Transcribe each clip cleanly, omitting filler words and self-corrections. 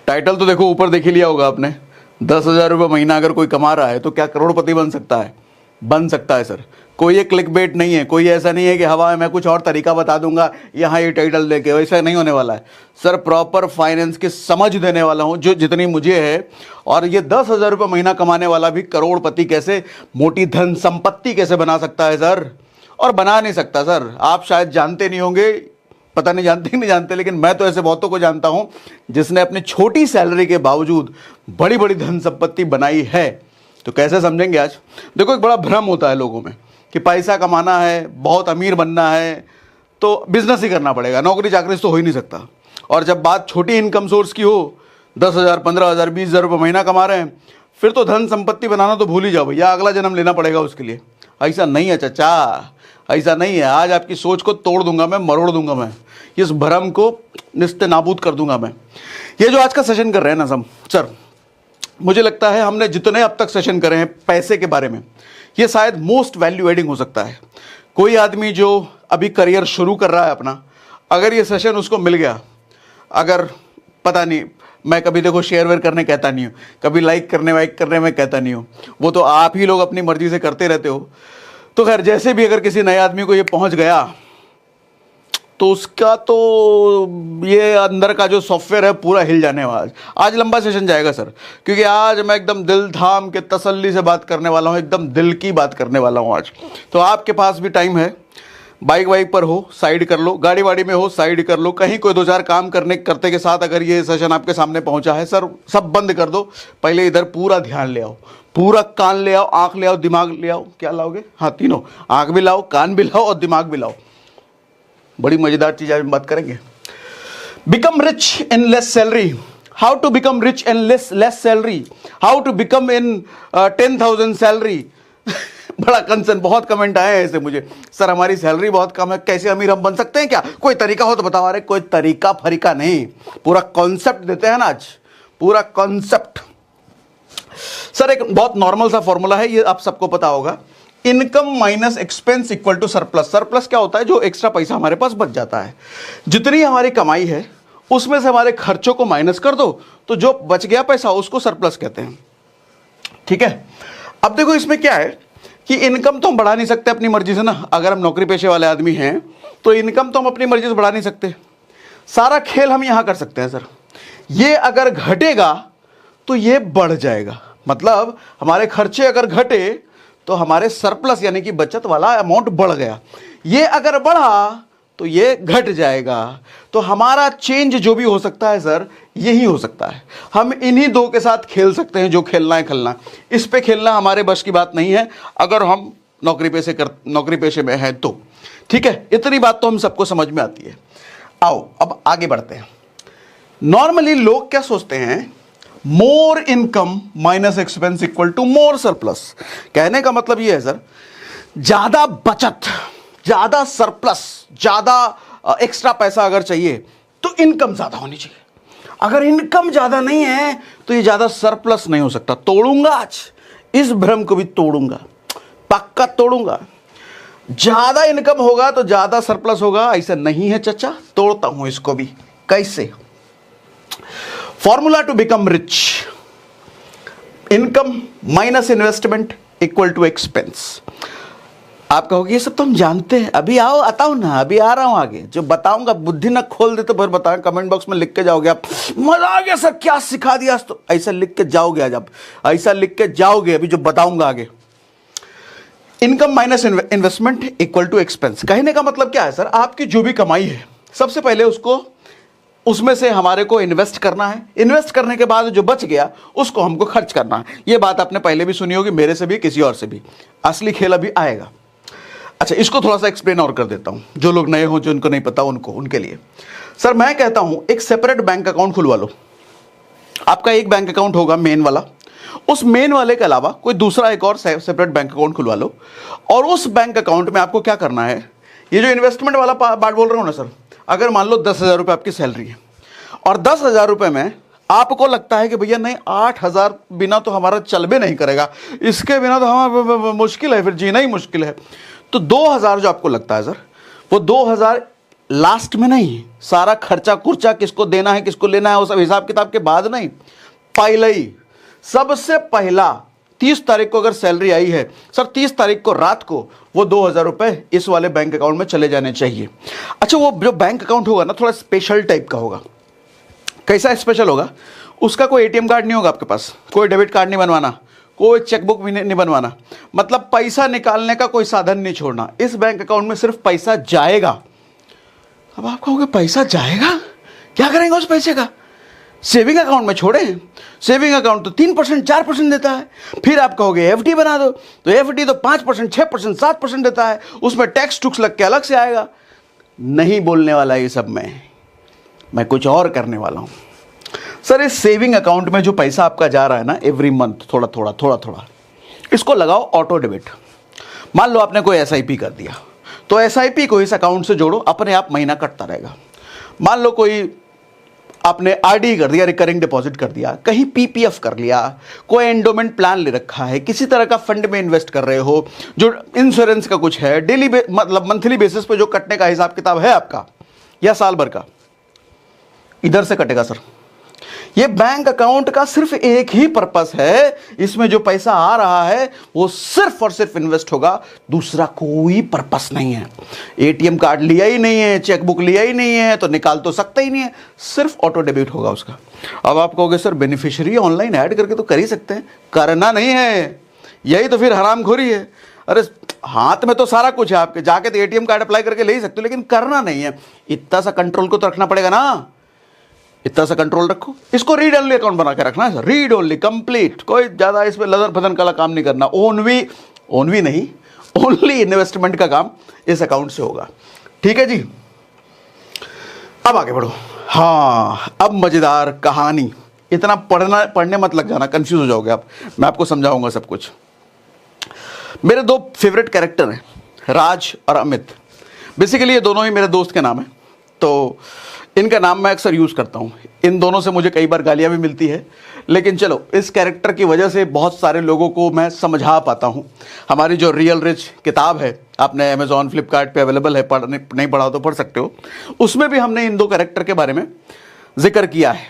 Title तो देखो ऊपर देख ही लिया होगा आपने। 10,000 रुपये महीना अगर कोई कमा रहा है तो क्या करोड़पति बन सकता है? बन सकता है सर। कोई एक क्लिक बेट नहीं है, कोई ऐसा नहीं है कि हवा में मैं कुछ और तरीका बता दूंगा यहाँ ये टाइटल लेके, वैसा नहीं होने वाला है सर। प्रॉपर फाइनेंस की समझ देने वाला हूँ जो जितनी मुझे है। और ये 10,000 रुपये महीना कमाने वाला भी करोड़पति कैसे, मोटी धन संपत्ति कैसे बना सकता है सर? और बना नहीं सकता सर। आप शायद जानते नहीं होंगे, पता नहीं जानते कि नहीं जानते, लेकिन मैं तो ऐसे बहुतों को जानता हूं जिसने अपनी छोटी सैलरी के बावजूद बड़ी बड़ी धन संपत्ति बनाई है। तो कैसे समझेंगे आज? देखो, एक बड़ा भ्रम होता है लोगों में कि पैसा कमाना है, बहुत अमीर बनना है तो बिजनेस ही करना पड़ेगा, नौकरी चाकरी तो हो ही नहीं सकता। और जब बात छोटी इनकम सोर्स की हो, 10,000, 15,000, 20,000 रुपये महीना कमा रहे हैं, फिर तो धन संपत्ति बनाना तो भूल ही जाओ भैया, अगला जन्म लेना पड़ेगा उसके लिए। ऐसा नहीं है चाचा, ऐसा नहीं है। आज आपकी सोच को तोड़ दूंगा मैं, मरोड़ दूंगा मैं, इस भ्रम को निस्ते नाबूद कर दूंगा मैं। ये जो आज का सेशन कर रहे हैं ना सब सर, मुझे लगता है हमने जितने अब तक सेशन करे हैं पैसे के बारे में, ये शायद मोस्ट वैल्यू एडिंग हो सकता है। कोई आदमी जो अभी करियर शुरू कर रहा है अपना, अगर ये सेशन उसको मिल गया, अगर पता नहीं, मैं कभी देखो शेयर वेयर करने कहता नहीं हूँ, कभी लाइक करने वाइक करने में कहता नहीं हूँ, वो तो आप ही लोग अपनी मर्जी से करते रहते हो। तो खैर, जैसे भी अगर किसी नए आदमी को ये पहुंच गया तो उसका तो ये अंदर का जो सॉफ्टवेयर है पूरा हिल जाने वाला। आज लंबा सेशन जाएगा सर, क्योंकि आज मैं एकदम दिल थाम के तसल्ली से बात करने वाला हूँ, एकदम दिल की बात करने वाला हूँ आज। तो आपके पास भी टाइम है, बाइक वाइक पर हो साइड कर लो, गाड़ी वाड़ी में हो साइड कर लो, कहीं कोई दो चार काम करते के साथ अगर ये सेशन आपके सामने पहुंचा है सर, सब बंद कर दो। पहले इधर पूरा ध्यान ले आओ, पूरा कान ले आओ, आंख ले आओ, दिमाग ले आओ। क्या लाओगे? हाँ, तीनों, आंख भी लाओ, कान भी लाओ और दिमाग भी लाओ। बड़ी मजेदार चीज आज हम बात करेंगे। Become rich in less salary, how to become rich in less salary, how to become in 10,000 salary. बड़ा कंसर्न, बहुत कमेंट आए हैं ऐसे मुझे, सर हमारी सैलरी बहुत कम है, कैसे अमीर हम बन सकते हैं, क्या कोई तरीका हो तो बताओ। अरे कोई तरीका फरीका नहीं, पूरा कॉन्सेप्ट देते हैं ना आज, पूरा कॉन्सेप्ट। सर एक बहुत नॉर्मल सा फॉर्मूला है, ये आप सबको पता होगा। Income minus expense equal to surplus. Surplus क्या होता है? जो एक्स्ट्रा पैसा हमारे पास बच जाता है, जितनी हमारी कमाई है उसमें से हमारे खर्चों को माइनस कर दो, तो जो बच गया पैसा उसको सरप्लस कहते हैं। ठीक है, अब देखो इसमें क्या है कि इनकम तो हम बढ़ा नहीं सकते अपनी मर्जी से ना। अगर हम नौकरी पेशे वाले आदमी हैं तो इनकम तो हम अपनी मर्जी से बढ़ा नहीं सकते। सारा खेल हम यहां कर सकते हैं सर, ये अगर घटेगा तो ये बढ़ जाएगा। मतलब हमारे खर्चे अगर घटे तो हमारे सरप्लस यानी कि बचत वाला अमाउंट बढ़ गया, ये अगर बढ़ा तो ये घट जाएगा। तो हमारा चेंज जो भी हो सकता है सर, यही हो सकता है। हम इन्हीं दो के साथ खेल सकते हैं, जो खेलना है खेलना। इस पे खेलना हमारे बस की बात नहीं है अगर हम नौकरी पेशे में हैं तो। ठीक है, इतनी बात तो हम सबको समझ में आती है। आओ अब आगे बढ़ते हैं। नॉर्मली लोग क्या सोचते हैं, more income minus expense equal to more surplus. कहने का मतलब ये है सर, ज्यादा बचत, ज्यादा सरप्लस, ज्यादा एक्स्ट्रा पैसा अगर चाहिए तो इनकम ज्यादा होनी चाहिए। अगर इनकम ज्यादा नहीं है तो ये ज्यादा सरप्लस नहीं हो सकता। तोड़ूंगा आज इस भ्रम को भी, तोड़ूंगा, पक्का तोड़ूंगा। ज्यादा इनकम होगा तो ज्यादा सरप्लस होगा, ऐसा नहीं है चचा। तोड़ता हूं इसको भी। कैसे? Formula to become rich, income minus investment equal to expense. आप कहोगे ये सब तो हम जानते हैं, अभी आओ, आता हूं ना, अभी आ रहा हूं आगे जो बताऊंगा। बुद्धि ना खोल दे तो फिर बताएं, कमेंट बॉक्स में लिख के जाओगे आप, मजा आ गया सर, क्या सिखा दिया। तो ऐसा लिख के जाओगे आज आप, ऐसा लिख के जाओगे अभी जो बताऊंगा आगे। Income minus investment equal to expense. कहने का मतलब क्या है सर, आपकी जो भी कमाई है सबसे पहले उसमें से हमारे को इन्वेस्ट करना है। इन्वेस्ट करने के बाद जो बच गया उसको हमको खर्च करना है। ये बात आपने पहले भी सुनी होगी, मेरे से भी, किसी और से भी। असली खेल अभी आएगा। अच्छा, इसको थोड़ा सा एक्सप्लेन और कर देता हूं, जो लोग नए हो, जो उनको नहीं पता उनके लिए। सर मैं कहता हूं एक सेपरेट बैंक अकाउंट खुलवा लो। आपका एक बैंक अकाउंट होगा मेन वाला, उस मेन वाले के अलावा कोई दूसरा एक और सेपरेट बैंक अकाउंट खुलवा लो। और उस बैंक अकाउंट में आपको क्या करना है, ये जो इन्वेस्टमेंट वाला बात बोल रहा हूं ना सर, अगर मान लो 10,000 रुपये आपकी सैलरी है और 10,000 रुपये में आपको लगता है कि भैया नहीं, 8,000 बिना तो हमारा चल भी नहीं करेगा, इसके बिना तो हमारा मुश्किल है, फिर जीना ही मुश्किल है। तो 2,000 जो आपको लगता है सर, वो 2,000 लास्ट में नहीं, सारा खर्चा कुर्चा किसको देना है किसको लेना है वो सब हिसाब किताब के बाद नहीं, पहले ही सबसे पहला 30 तारीख को अगर सैलरी आई है सर, 30 तारीख को रात को वो 2,000 रुपए इस वाले बैंक अकाउंट में चले जाने चाहिए। अच्छा, वो जो बैंक अकाउंट होगा ना थोड़ा स्पेशल टाइप का होगा। कैसा स्पेशल होगा? उसका कोई एटीएम कार्ड नहीं होगा आपके पास, कोई डेबिट कार्ड नहीं बनवाना, कोई चेकबुक भी नहीं बनवाना, मतलब पैसा निकालने का कोई साधन नहीं छोड़ना। इस बैंक अकाउंट में सिर्फ पैसा जाएगा। अब आप कहोगे पैसा जाएगा, क्या करेंगे उस पैसे का? सेविंग अकाउंट में छोड़ें, सेविंग अकाउंट तो 3% 4% देता है। फिर आप कहोगे एफडी बना दो, तो एफडी तो 5% 6% 7% देता है, उसमें टैक्स टुक्स लग के अलग से आएगा। नहीं बोलने वाला ये सब मैं कुछ और करने वाला हूं। सर, इस सेविंग अकाउंट में जो पैसा आपका जा रहा है ना एवरी मंथ थोड़ा थोड़ा, इसको लगाओ ऑटो डेबिट। मान लो आपने कोई एसआईपी कर दिया, तो एसआईपी को इस अकाउंट से जोड़ो, अपने आप महीना कटता रहेगा। मान लो कोई आपने आरडी कर दिया, रिकरिंग डिपॉजिट कर दिया, कहीं पीपीएफ कर लिया, कोई एंडोमेंट प्लान ले रखा है, किसी तरह का फंड में इन्वेस्ट कर रहे हो, जो इंश्योरेंस का कुछ है, डेली मतलब मंथली बेसिस पे जो कटने का हिसाब किताब है आपका, या साल भर का, इधर से कटेगा सर। ये बैंक अकाउंट का सिर्फ एक ही पर्पस है, इसमें जो पैसा आ रहा है वो सिर्फ और सिर्फ इन्वेस्ट होगा, दूसरा कोई पर्पस नहीं है। एटीएम कार्ड लिया ही नहीं है, चेकबुक लिया ही नहीं है, तो निकाल तो सकता ही नहीं है, सिर्फ ऑटो डेबिट होगा उसका। अब आप कहोगे सर बेनिफिशियरी ऑनलाइन ऐड करके तो कर ही सकते हैं, करना नहीं है, यही तो फिर हरामखोरी है। अरे हाथ में तो सारा कुछ है आपके, जाके तो एटीएम कार्ड अप्लाई करके ले ही सकते हो, लेकिन करना नहीं है। इतना सा कंट्रोल को तो रखना पड़ेगा ना, इतना सा कंट्रोल रखो। इसको रीड ओनली अकाउंट बना के रखना है सर, रीड ओनली कंप्लीट, कोई ज्यादा इसमें लदर फदन का काम नहीं करना। ओनली नहीं, ओनली इन्वेस्टमेंट का काम इस अकाउंट से होगा। ठीक है जी, अब आगे बढ़ो। हाँ, अब मजेदार कहानी। इतना पढ़ने मत लग जाना, कंफ्यूज हो जाओगे आप, मैं आपको समझाऊंगा सब कुछ। मेरे दो फेवरेट कैरेक्टर हैं, राज और अमित। बेसिकली ये दोनों ही मेरे दोस्त के नाम है, तो इनका नाम मैं अक्सर यूज़ करता हूँ। इन दोनों से मुझे कई बार गालियाँ भी मिलती है, लेकिन चलो इस कैरेक्टर की वजह से बहुत सारे लोगों को मैं समझा पाता हूँ। हमारी जो रियल रिच किताब है, आपने अमेजॉन फ्लिपकार्ट पे अवेलेबल है, नहीं पढ़ा तो पढ़ सकते हो, उसमें भी हमने इन दो कैरेक्टर के बारे में जिक्र किया है।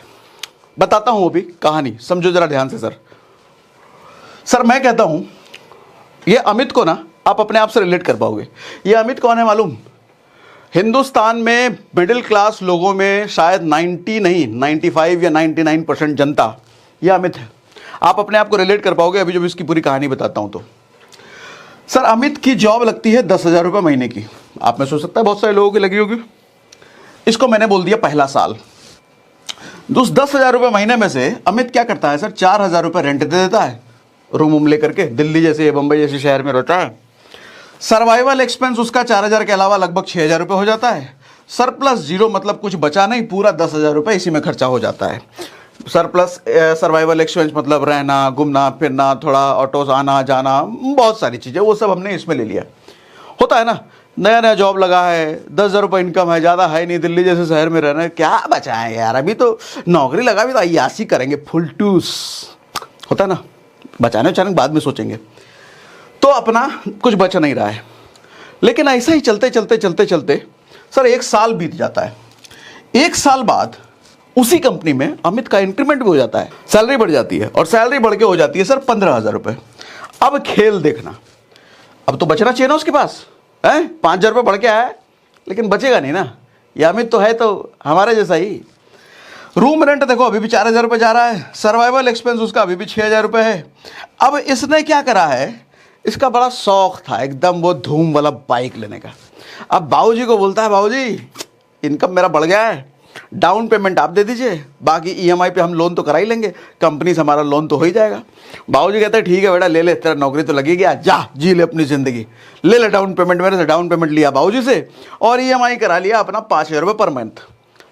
बताता हूँ वो भी कहानी, समझो जरा ध्यान से सर। मैं कहता हूँ ये अमित को ना आप अपने आप से रिलेट कर पाओगे। ये अमित कौन है मालूम? हिंदुस्तान में मिडिल क्लास लोगों में शायद 90 नहीं 95 या 99% जनता ये अमित है। आप अपने आप को रिलेट कर पाओगे अभी जब इसकी पूरी कहानी बताता हूं तो। सर, अमित की जॉब लगती है 10,000 रुपये महीने की। आप में सोच सकता है बहुत सारे लोगों की लगी होगी। इसको मैंने बोल दिया पहला साल। उस 10,000 रुपये महीने में से अमित क्या करता है सर, 4,000 रुपये रेंट दे देता है, रूम लेकर के। दिल्ली जैसे बंबई जैसे शहर में रहता है। सर्वाइवल एक्सपेंस उसका 4,000 के अलावा लगभग 6,000 रुपये हो जाता है। सरप्लस जीरो, मतलब कुछ बचा नहीं, पूरा 10,000 रुपये इसी में खर्चा हो जाता है। सरप्लस सर्वाइवल एक्सपेंस मतलब रहना, घूमना फिरना, थोड़ा ऑटोस आना जाना, बहुत सारी चीज़ें, वो सब हमने इसमें ले लिया। होता है ना, नया नया जॉब लगा है, 10,000 रुपये इनकम है, ज़्यादा है नहीं, दिल्ली जैसे शहर में रहना है, क्या बचा है यार, अभी तो नौकरी लगा भी तो अय्यासी करेंगे, फुल टूस। होता है ना, बचाने अचानक बाद में सोचेंगे, तो अपना कुछ बच नहीं रहा है। लेकिन ऐसा ही चलते चलते चलते चलते सर 1 साल बीत जाता है। 1 साल बाद उसी कंपनी में अमित का इंक्रीमेंट भी हो जाता है, सैलरी बढ़ जाती है, और सैलरी बढ़ के हो जाती है सर 15,000 रुपये। अब खेल देखना, अब तो बचना चाहिए ना उसके पास है, 5,000 रुपये बढ़ के आया है, लेकिन बचेगा नहीं ना। ये अमित तो है तो हमारे जैसा ही। रूम रेंट देखो अभी भी 4,000 रुपये जा रहा है, सर्वाइवल एक्सपेंस उसका अभी भी 6,000 रुपये है। अब इसने क्या करा है, इसका बड़ा शौक था एकदम वो धूम वाला बाइक लेने का। अब बाबूजी को बोलता है, बाबूजी इनकम मेरा बढ़ गया है, डाउन पेमेंट आप दे दीजिए, बाकी ईएमआई पे हम लोन तो करा ही लेंगे, कंपनी से हमारा लोन तो हो ही जाएगा। बाबूजी कहते हैं ठीक है बेटा ले ले, तेरा नौकरी तो लगी गया, जा जी ले अपनी ज़िंदगी, ले ले डाउन पेमेंट मेरे से। डाउन पेमेंट लिया बाबूजी से और ईएमआई करा लिया अपना 5,000 रुपये पर मंथ।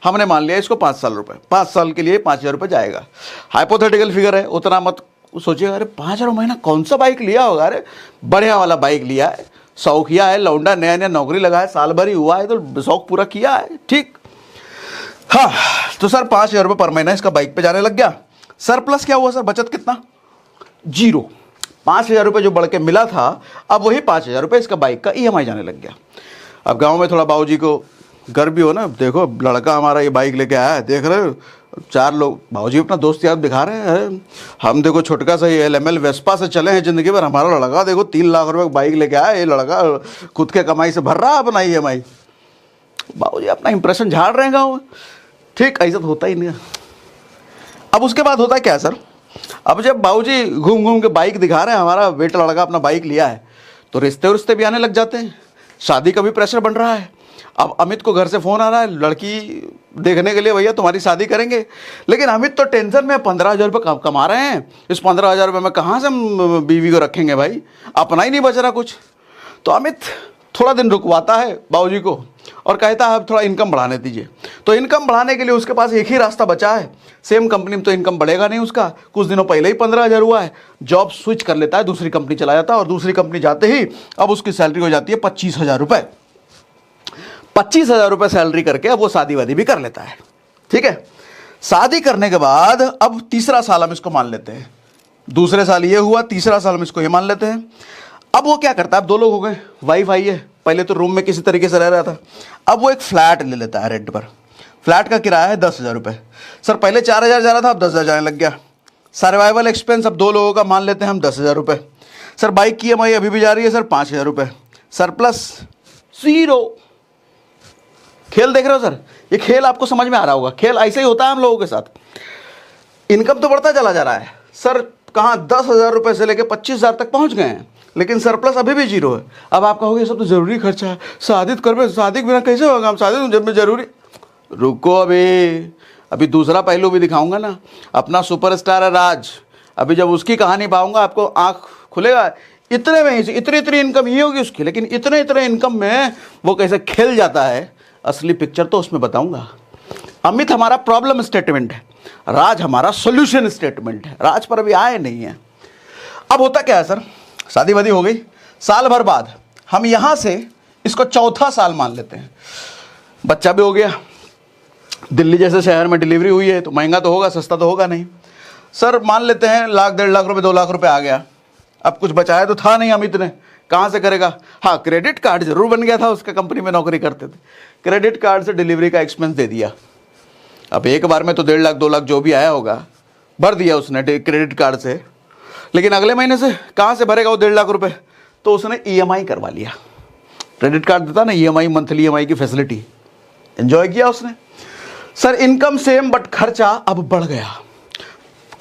हमने मान लिया इसको 5 साल रुपये, 5 साल के लिए 5,000 रुपये जाएगा। हाइपोथेटिकल फिगर है, उतना मत सोचिएगा। अरे 5,000 महीना कौन सा बाइक लिया होगा, अरे बढ़िया वाला बाइक लिया है, शौकिया है, लौंडा नया नया नौकरी लगा है, साल भर ही हुआ है तो शौक पूरा किया है, ठीक। हाँ, तो सर 5,000 रुपये पर महीना इसका बाइक पे जाने लग गया। सरप्लस क्या हुआ सर, बचत कितना, 0। 5,000 रुपये जो बढ़ के मिला था, अब वही 5,000 रुपये इसका बाइक का ईएमआई जाने लग गया। अब गाँव में थोड़ा बाबूजी को घर भी हो ना, देखो लड़का हमारा ये बाइक लेके आया है, देख रहे हो 4 लोग, भाऊजी अपना दोस्त यार दिखा रहे हैं, हम देखो छोटका सा ये LML वेस्पा से चले हैं ज़िंदगी भर, हमारा लड़का देखो 3 लाख रुपए की बाइक लेके आया, ये लड़का खुद के कमाई से भर रहा है अपना EMI। भाऊजी अपना इंप्रेशन झाड़ रहे हैं गाँव में। ठीक, ऐसा तो होता ही नहीं है। अब उसके बाद होता है क्या सर, अब जब बाबूजी घूम घूम के बाइक दिखा रहे हैं, हमारा बेटा लड़का अपना बाइक लिया है, तो रिश्ते भी आने लग जाते हैं, शादी का भी प्रेशर बन रहा है। अब अमित को घर से फ़ोन आ रहा है लड़की देखने के लिए, भैया तुम्हारी शादी करेंगे। लेकिन अमित तो टेंशन में 15,000 रुपये कमा रहे हैं, इस 15,000 रुपये में कहाँ से हम बीवी को रखेंगे भाई, अपना ही नहीं बच रहा कुछ। तो अमित थोड़ा दिन रुकवाता है बाबूजी को और कहता है अब थोड़ा इनकम बढ़ाने दीजिए। तो इनकम बढ़ाने के लिए उसके पास एक ही रास्ता बचा है, सेम कंपनी में तो इनकम बढ़ेगा नहीं उसका, कुछ दिनों पहले ही 15,000 हुआ है, जॉब स्विच कर लेता है, दूसरी कंपनी चला जाता है, और दूसरी कंपनी जाते ही अब उसकी सैलरी हो जाती है 25,000 रुपये। 25,000 रुपये सैलरी करके अब वो शादी वादी भी कर लेता है। ठीक है, शादी करने के बाद अब तीसरा साल हम इसको मान लेते हैं, दूसरे साल ये हुआ, तीसरा साल हम इसको ये मान लेते हैं। अब वो क्या करता है, अब 2 लोग हो गए, वाइफ आई है, पहले तो रूम में किसी तरीके से रह रहा था, अब वो एक फ्लैट ले लेता है रेंट पर। फ्लैट का किराया है 10,000 रुपये। सर पहले 4,000 जा रहा था, अब 10,000 जाने लग गया। सर्वाइवल एक्सपेंस अब 2 लोगों का मान लेते हैं हम 10,000 रुपये। सर बाइक की EMI अभी भी जा रही है सर 5,000 रुपये। सरप्लस 0। खेल देख रहे हो सर, ये खेल आपको समझ में आ रहा होगा, खेल ऐसे ही होता है हम लोगों के साथ। इनकम तो बढ़ता चला जा रहा है सर, कहाँ 10,000 रुपये से लेकर 25,000 तक पहुँच गए हैं, लेकिन सरप्लस अभी भी 0 है। अब आप कहोगे सब तो ज़रूरी खर्चा है, शादी कर में, शादी के बिना कैसे होगा, हम शादी जब में ज़रूरी। रुको, अभी दूसरा पहलू भी दिखाऊंगा ना। अपना सुपरस्टार है राज, अभी जब उसकी कहानी पाऊंगा आपको आँख खुलेगा। इतने में ही इतनी इनकम ही होगी उसकी, लेकिन इतने इनकम में वो कैसे खेल जाता है, असली पिक्चर तो उसमें बताऊंगा। अमित हमारा प्रॉब्लम स्टेटमेंट है, राज हमारा सोल्यूशन स्टेटमेंट है। राज पर अभी आए नहीं है। अब होता क्या है सर, शादी वादी हो गई, साल भर बाद हम यहाँ से इसको चौथा साल मान लेते हैं, बच्चा भी हो गया, दिल्ली जैसे शहर में डिलीवरी हुई है, तो महंगा तो होगा, सस्ता तो होगा नहीं। सर मान लेते हैं 1,00,000 1.5 लाख रुपए 2 लाख रुपए आ गया। अब कुछ बचाया तो था नहीं अमित ने, कहाँ से करेगा। हाँ, क्रेडिट कार्ड जरूर बन गया था, उसका कंपनी में नौकरी करते थे, क्रेडिट कार्ड से डिलीवरी का एक्सपेंस दे दिया। अब एक बार में तो 1.5 लाख 2 लाख जो भी आया होगा भर दिया उसने क्रेडिट कार्ड से, लेकिन अगले महीने से कहाँ से भरेगा वो 1.5 लाख रुपए, तो उसने EMI करवा लिया। क्रेडिट कार्ड देता ना EMI, मंथली EMI की फैसिलिटी एंजॉय किया उसने। सर इनकम सेम बट खर्चा अब बढ़ गया।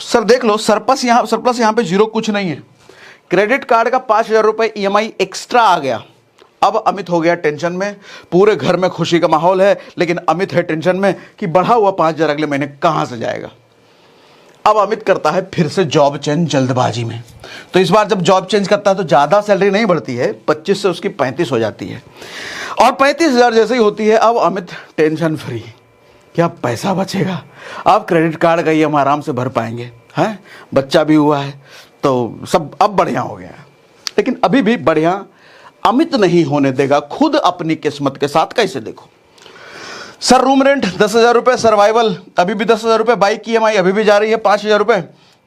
सर देख लो, सरप्लस यहाँ पे 0 कुछ नहीं है। क्रेडिट कार्ड का 5,000 रुपये EMI एक्स्ट्रा आ गया। अब अमित हो गया टेंशन में, पूरे घर में खुशी का माहौल है, लेकिन अमित है टेंशन में कि बढ़ा हुआ 5,000 अगले महीने कहाँ से जाएगा। अब अमित करता है फिर से जॉब चेंज जल्दबाजी में। तो इस बार जब जॉब चेंज करता है तो ज़्यादा सैलरी नहीं बढ़ती है, 25 से उसकी 35 हो जाती है, और 35,000 जैसे ही होती है अब अमित टेंशन फ्री, क्या पैसा बचेगा, अब क्रेडिट कार्ड का EMI आराम से भर पाएंगे, हैं, बच्चा भी हुआ है तो सब अब बढ़िया हो गया है। लेकिन अभी भी बढ़िया अमित नहीं होने देगा, खुद अपनी किस्मत के साथ। कैसे देखो सर, रूम रेंट 10,000 रुपये, सर्वाइवल अभी भी 10,000 रुपये, बाइक की EMI अभी भी जा रही है 5,000 रुपये,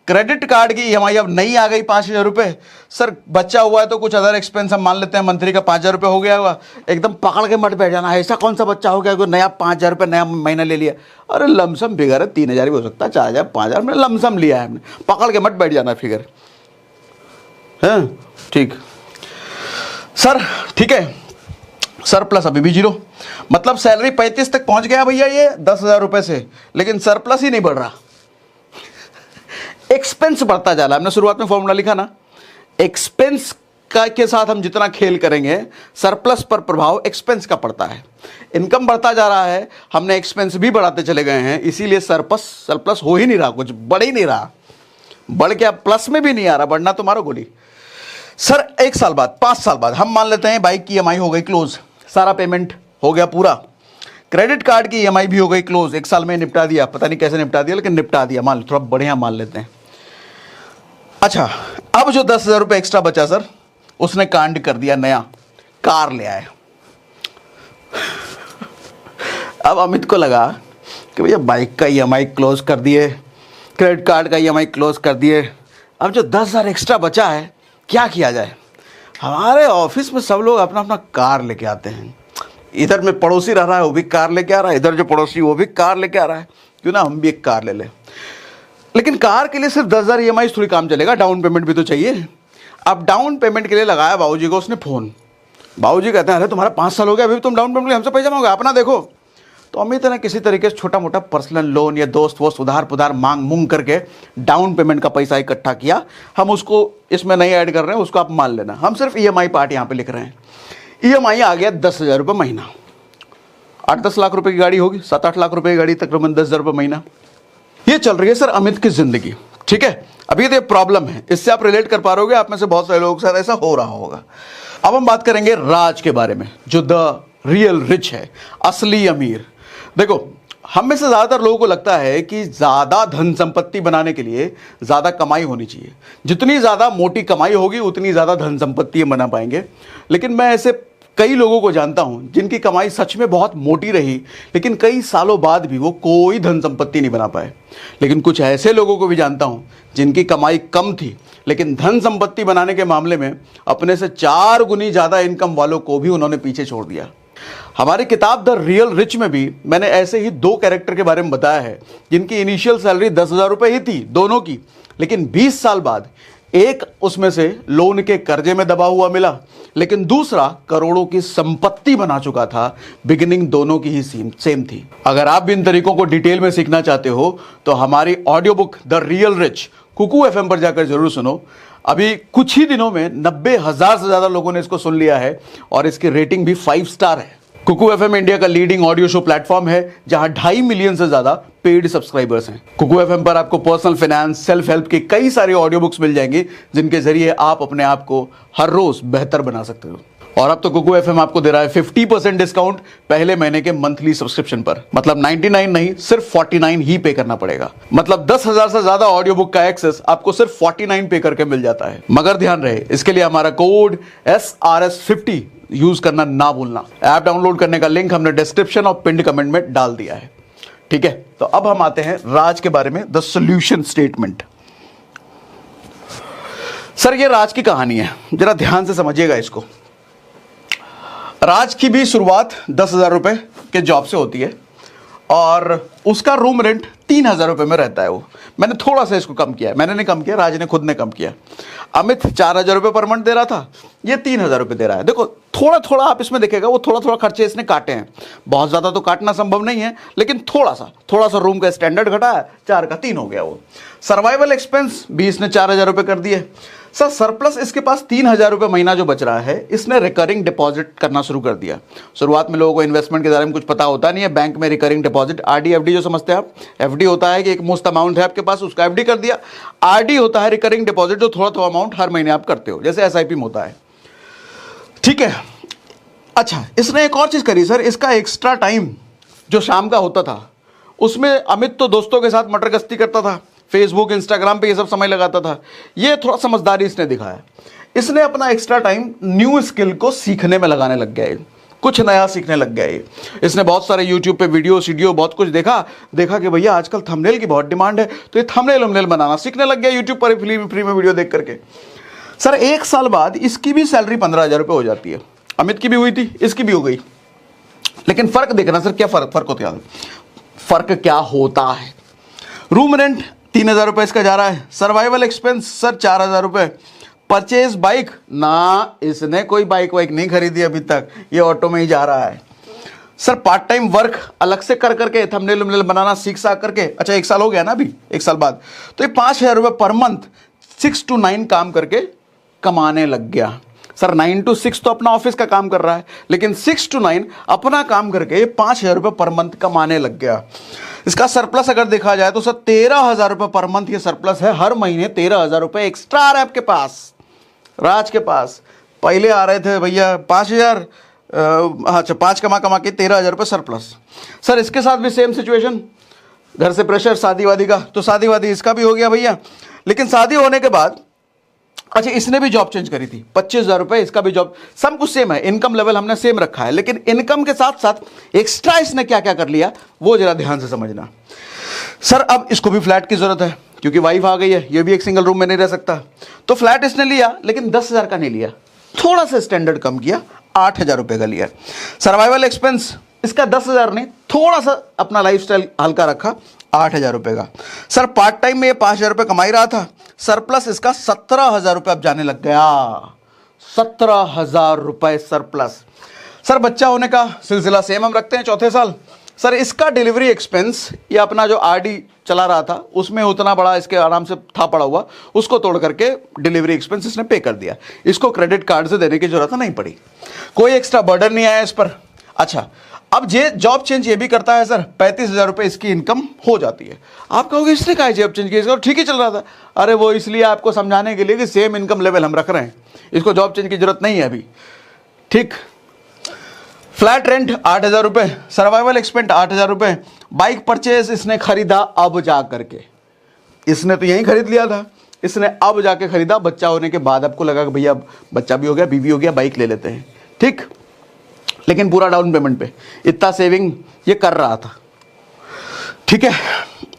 क्रेडिट कार्ड की EMI अब नहीं आ गई 5,000 रुपये। सर बच्चा हुआ है तो कुछ अदर एक्सपेंस हम मान लेते हैं, मंथली का 5,000 रुपये हो गया होगा। एकदम पकड़ के मत बैठ जाना, ऐसा कौन सा बच्चा हो गया कोई नया 5,000 रुपये नया महीना ले लिया। अरे लमसम फिगर है, 3,000 भी हो सकता है, 4,000 5,000 में लमसम लिया है हमने, पकड़ के मत बैठ जाना फिगर है। ठीक सर, ठीक है। सरप्लस अभी भी 0, मतलब सैलरी 35 तक पहुंच गया भैया ये 10,000 रुपये से, लेकिन सरप्लस ही नहीं बढ़ रहा, एक्सपेंस बढ़ता जा रहा है। हमने शुरुआत में फॉर्मूला लिखा ना, एक्सपेंस का के साथ हम जितना खेल करेंगे, सरप्लस पर प्रभाव एक्सपेंस का पड़ता है। इनकम बढ़ता जा रहा है, हमने एक्सपेंस भी बढ़ाते चले गए हैं, इसीलिए सरप्लस हो ही नहीं रहा, कुछ बढ़ ही नहीं रहा, बढ़ के अब प्लस में भी नहीं आ रहा, बढ़ना तो मारो गोली। सर 1 साल बाद, 5 साल बाद हम मान लेते हैं बाइक की EMI हो गई क्लोज, सारा पेमेंट हो गया पूरा, क्रेडिट कार्ड की EMI भी हो गई क्लोज, 1 साल में निपटा दिया, पता नहीं कैसे निपटा दिया, लेकिन निपटा दिया, मान लो थोड़ा बढ़िया मान लेते हैं। अच्छा, अब जो 10,000 रुपये एक्स्ट्रा बचा सर, उसने कांड कर दिया, नया कार ले आया। अब अमित को लगा कि भैया बाइक का EMI क्लोज कर दिए, क्रेडिट कार्ड का EMI क्लोज कर दिए, अब जो 10,000 एक्स्ट्रा बचा है क्या किया जाए। हमारे ऑफिस में सब लोग अपना अपना कार लेके आते हैं, इधर में पड़ोसी रह रहा है वो भी कार लेके आ रहा है, इधर जो पड़ोसी वो भी कार लेके आ रहा है, क्यों ना हम भी एक कार ले लें। लेकिन कार के लिए सिर्फ 10,000 EMI थोड़ी काम चलेगा, डाउन पेमेंट भी तो चाहिए। अब डाउन पेमेंट के लिए लगाया बाबूजी को उसने फ़ोन। बाबूजी कहते हैं अरे तुम्हारा 5 साल हो गया, अभी तुम डाउन पेमेंट हमसे पैसा मांगोगे, अपना देखो। तो अमित ने किसी तरीके से छोटा मोटा पर्सनल लोन या दोस्त वोस्त उधार पुधार मांग मूंग करके डाउन पेमेंट का पैसा इकट्ठा किया। हम उसको इसमें नहीं ऐड कर रहे हैं, उसको आप मान लेना, हम सिर्फ EMI पार्ट यहाँ पे लिख रहे हैं। EMI आ गया 10,000 रुपये महीना। 8-10 लाख रुपए की गाड़ी होगी, 7-8 लाख रुपए की गाड़ी, तकरीबन 10,000 रुपये महीना। ये चल रही है सर अमित की जिंदगी, ठीक है। अभी तो प्रॉब्लम है, इससे आप रिलेट कर पा रहोगे, आप में से बहुत सारे लोगों के साथ ऐसा हो रहा होगा। अब हम बात करेंगे राज के बारे में, जो द रियल रिच है, असली अमीर। देखो, हम में से ज़्यादातर लोगों को लगता है कि ज़्यादा धन संपत्ति बनाने के लिए ज़्यादा कमाई होनी चाहिए, जितनी ज़्यादा मोटी कमाई होगी उतनी ज़्यादा धन संपत्ति बना पाएंगे। लेकिन मैं ऐसे कई लोगों को जानता हूं जिनकी कमाई सच में बहुत मोटी रही, लेकिन कई सालों बाद भी वो कोई धन संपत्ति नहीं बना पाए। लेकिन कुछ ऐसे लोगों को भी जानता हूं जिनकी कमाई कम थी, लेकिन धन संपत्ति बनाने के मामले में अपने से 4 गुनी ज़्यादा इनकम वालों को भी उन्होंने पीछे छोड़ दिया। हमारी किताब द रियल रिच में भी मैंने ऐसे ही 2 कैरेक्टर के बारे में बताया है जिनकी इनिशियल सैलरी 10,000 रुपये ही थी दोनों की, लेकिन 20 साल बाद एक उसमें से लोन के कर्जे में दबा हुआ मिला, लेकिन दूसरा करोड़ों की संपत्ति बना चुका था। बिगिनिंग दोनों की ही सेम थी। अगर आप भी इन तरीकों को डिटेल में सीखना चाहते हो तो हमारी audio book the real rich Kuku FM पर जाकर जरूर सुनो। अभी कुछ ही दिनों में 90,000 से ज्यादा लोगों ने इसको सुन लिया है और इसकी रेटिंग भी 5 स्टार है। कुकू FM इंडिया का लीडिंग ऑडियो शो प्लेटफॉर्म है जहां 2.5 मिलियन से ज्यादा पेड सब्सक्राइबर्स हैं। कुकू FM पर आपको पर्सनल फाइनेंस, सेल्फ हेल्प की कई सारी ऑडियो बुक्स मिल जाएंगी जिनके जरिए आप अपने आप को हर रोज बेहतर बना सकते हो। और अब तो कुकू FM आपको दे रहा है 50% डिस्काउंट पहले महीने के मंथली सब्सक्रिप्शन पर। मतलब 99 नहीं, सिर्फ 49 ही पे करना पड़ेगा। मतलब 10,000 से ज्यादा ऑडियो बुक का एक्सेस आपको सिर्फ 49 पे करके मिल जाता है। मगर ध्यान रहे, इसके लिए हमारा कोड SRS50 यूज करना ना भूलना। ऐप डाउनलोड करने का लिंक हमने डिस्क्रिप्शन और पिंड कमेंट में डाल दिया है, ठीक है। तो अब हम आते हैं राज के बारे में, द सॉल्यूशन स्टेटमेंट। सर ये राज की कहानी है, जरा ध्यान से समझिएगा इसको। राज की भी शुरुआत 10,000 रुपए के जॉब से होती है और उसका रूम रेंट 3,000 रुपये में रहता है। वो मैंने थोड़ा सा इसको कम किया है, मैंने नहीं कम किया, राज ने खुद ने कम किया। अमित 4,000 रुपये पर मंथ दे रहा था, ये 3,000 रुपये दे रहा है। देखो थोड़ा थोड़ा आप इसमें देखेगा, वो थोड़ा थोड़ा खर्चे इसने काटे हैं। बहुत ज़्यादा तो काटना संभव नहीं है, लेकिन थोड़ा सा रूम का स्टैंडर्ड घटा है, 4 का 3 हो गया। वो सर्वाइवल एक्सपेंस भी इसने 4,000 रुपये कर दिए। सर सरप्लस इसके पास 3,000 रुपये महीना जो बच रहा है, इसने रिकरिंग डिपॉजिट करना शुरू कर दिया। शुरुआत में लोगों को इन्वेस्टमेंट के बारे में कुछ पता होता नहीं है। बैंक में रिकरिंग डिपॉजिट, RD FD जो समझते हैं आप, FD होता है कि एक मुश्त अमाउंट है आपके पास, उसका FD कर दिया। RD होता है रिकरिंग डिपॉजिट, जो थोड़ा थोड़ा अमाउंट हर महीने आप करते हो, जैसे SIP में होता है, ठीक है। अच्छा, इसने एक और चीज करी सर, इसका एक्स्ट्रा टाइम जो शाम का होता था उसमें अमित तो दोस्तों के साथ मटर गश्ती करता था, फेसबुक इंस्टाग्राम पे ये सब समय लगाता था। ये थोड़ा समझदारी इसने दिखाया, इसने अपना एक्स्ट्रा टाइम न्यू स्किल को सीखने में लगाने लग गया है, कुछ नया सीखने लग गया है। इसने बहुत सारे यूट्यूब पे वीडियो बहुत कुछ देखा कि भैया आजकल थंबनेल की बहुत डिमांड है, तो ये थंबनेल बनाना सीखने लग गया यूट्यूब पर फ्री में वीडियो देख करके। सर 1 साल बाद इसकी भी सैलरी 15,000 रुपये हो जाती है। अमित की भी हुई थी, इसकी भी हो गई। लेकिन फर्क देखना सर, क्या फर्क होता है? फर्क क्या होता है? रूम रेंट 3,000 रुपये इसका जा रहा है। सर्वाइवल एक्सपेंस सर 4,000 रुपये। परचेज बाइक ना, इसने कोई बाइक वाइक नहीं खरीदी अभी तक, ये ऑटो में ही जा रहा है। सर पार्ट टाइम वर्क अलग से कर करके थंबनेल वंबनेल बनाना सीख करके, अच्छा 1 साल हो गया ना अभी, 1 साल बाद, तो ये 5,000 रुपये पर मंथ 6 to 9 काम करके कमाने लग गया। सर 9 to 6 तो अपना ऑफिस का काम कर रहा है, लेकिन 6 to 9 अपना काम करके 5,000 रुपये पर मंथ कमाने लग गया। इसका सरप्लस अगर देखा जाए तो सर 13,000 रुपये पर मंथ ये सरप्लस है। हर महीने 13,000 रुपये एक्स्ट्रा आ रहा है आपके पास, राज के पास। पहले आ रहे थे भैया 5,000, अच्छा 5 कमा के 13,000 रुपये सरप्लस। सर इसके साथ भी सेम सिचुएशन, घर से प्रेशर शादी वादी का, तो शादी वादी इसका भी हो गया भैया। लेकिन शादी होने के बाद अच्छा इसने भी जॉब चेंज करी थी, 25,000 रुपये इसका भी जॉब, सब कुछ सेम है, इनकम लेवल हमने सेम रखा है, लेकिन इनकम के साथ साथ एक्स्ट्रा इसने क्या क्या कर लिया वो जरा ध्यान से समझना। सर अब इसको भी फ्लैट की जरूरत है क्योंकि वाइफ आ गई है, ये भी एक सिंगल रूम में नहीं रह सकता, तो फ्लैट इसने लिया, लेकिन 10,000 का नहीं लिया, थोड़ा सा स्टैंडर्ड कम किया, 8,000 रुपये का लिया। सर्वाइवल एक्सपेंस इसका 10,000 नहीं, थोड़ा सा अपना लाइफस्टाइल हल्का रखा, 8,000 रुपये का। सर पार्ट टाइम में ये 5,000 रुपये कमा ही रहा था, सरप्लस इसका 17,000 रुपये अब जाने लग गया। 17,000 रुपये सरप्लस। सर बच्चा होने का सिलसिला सेम हम रखते हैं, चौथे साल। सर इसका डिलीवरी एक्सपेंस, ये अपना जो आरडी चला रहा था उसमें उतना बड़ा इसके आराम से था पड़ा हुआ, उसको तोड़ करके डिलीवरी एक्सपेंस इसने पे कर दिया। इसको क्रेडिट कार्ड से देने की जरूरत नहीं पड़ी, कोई एक्स्ट्रा बर्डन नहीं आया इस पर। अच्छा, अब ये जॉब चेंज ये भी करता है सर, 35,000 रुपये इसकी इनकम हो जाती है। आप कहोगे इसने क्या जॉब चेंज किया, इसका ठीक ही चल रहा था। अरे वो इसलिए आपको समझाने के लिए कि सेम इनकम लेवल हम रख रहे हैं, इसको जॉब चेंज की जरूरत नहीं है अभी। ठीक, फ्लैट रेंट 8,000 रुपये, सर्वाइवल एक्सपेंस 8,000 रुपये। बाइक परचेज इसने खरीदा अब जा करके, इसने तो यहीं खरीद लिया था, इसने अब जाके खरीदा बच्चा होने के बाद। आपको लगा कि भैया अब बच्चा भी हो गया, बीवी हो गया, बाइक ले लेते हैं। ठीक, लेकिन पूरा डाउन पेमेंट पे, इतना सेविंग ये कर रहा था। ठीक है,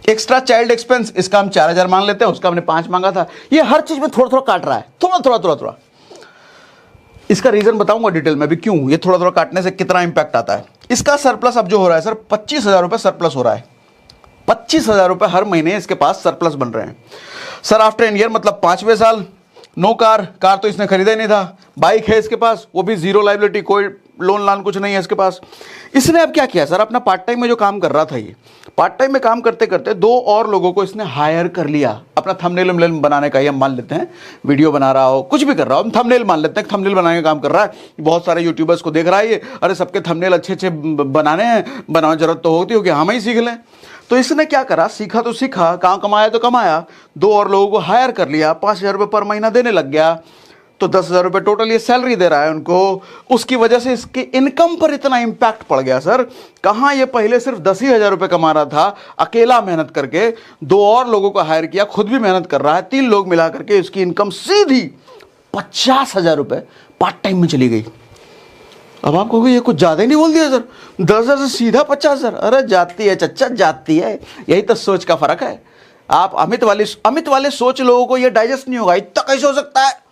एक्स्ट्रा चाइल्ड एक्सपेंस इसका हम 4,000 मान लेते हैं, उसका हमने 5 मांगा था। ये हर चीज में थोड़ा थोड़ा काट रहा है, थोड़ा। इसका रीजन बताऊंगा डिटेल में भी क्यों ये थोड़ा थोड़ा काटने से कितना इंपैक्ट आता है। इसका सरप्लस अब जो हो रहा है सर, 25,000 रुपये सरप्लस हो रहा है। 25,000 रुपये हर महीने इसके पास सरप्लस बन रहे हैं। सर आफ्टर एन ईयर मतलब 5वें साल, नो कार तो इसने खरीदा ही नहीं था। बाइक है इसके पास, वो भी जीरो लाइबिलिटी, कोई लोन कुछ नहीं है इसके पास। इसने अब क्या किया सर, अपना पार्ट टाइम में जो काम कर रहा था, ये पार्ट टाइम में काम करते करते 2 और लोगों को इसने हायर कर लिया अपना थंबनेल बनाने का। ये हम मान लेते हैं वीडियो बना रहा हो, कुछ भी कर रहा हो, हम थंबनेल मान लेते हैं, थंबनेल बनाने का काम कर रहा है। बहुत सारे यूट्यूबर्स को देख रहा है ये, अरे सबके थंबनेल अच्छे बनाने हैं, बनाने जरूरत तो होती होगी, हम ही सीख लें। तो इसने क्या करा, सीखा तो सीखा, कहाँ कमाया तो कमाया, 2 और लोगों को हायर कर लिया, 5,000 रुपये पर महीना देने लग गया, तो 10,000 रुपये टोटल ये सैलरी दे रहा है उनको। उसकी वजह से इसकी इनकम पर इतना इंपैक्ट पड़ गया सर। कहाँ ये पहले सिर्फ 10,000 रुपये कमा रहा था अकेला मेहनत करके, 2 और लोगों को हायर किया, खुद भी मेहनत कर रहा है, 3 लोग मिला करके इसकी इनकम सीधी 50,000 रुपये पार्ट टाइम में चली गई। अब आप कहोगे ये कुछ ज़्यादा ही नहीं बोल दिया सर, 10,000 से सीधा 50,000। अरे जाती है चच्चा, जाती है, यही तो सोच का फर्क है। आप अमित वाले सोच लोगों को ये डाइजेस्ट नहीं होगा, इतना कैसे हो सकता है,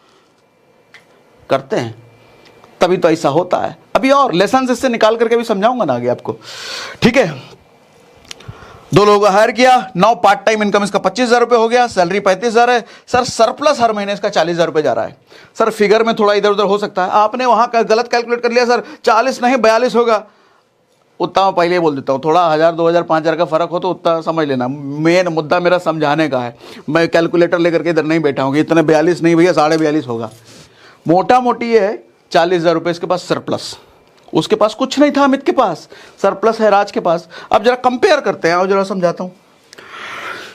करते हैं तभी तो ऐसा होता है। अभी और लेसन इससे निकाल करके भी समझाऊंगा ना आगे आपको। ठीक है, 2 लोगों को हायर किया, 9 पार्ट टाइम इनकम इसका 25,000 रुपये हो गया, सैलरी 35,000 है। सर सरप्लस हर महीने इसका 40,000 रुपये जा रहा है। सर फिगर में थोड़ा इधर उधर हो सकता है, आपने वहां का गलत कैलकुलेट कर लिया सर, 40 नहीं 42 होगा। उतना मैं पहले ही बोल देता हूँ, थोड़ा 1,000 2,000 5,000 का फर्क हो तो उतना समझ लेना। मेन मुद्दा मेरा समझाने का है, मैं कैलकुलेटर लेकर के इधर नहीं बैठा हूँ, इतने 42 नहीं भैया 42.5 होगा। मोटा मोटी ये है 40,000 रुपये इसके पास सरप्लस। उसके पास कुछ नहीं था, अमित के पास सरप्लस है, राज के पास। अब जरा कंपेयर करते हैं और जरा समझाता हूं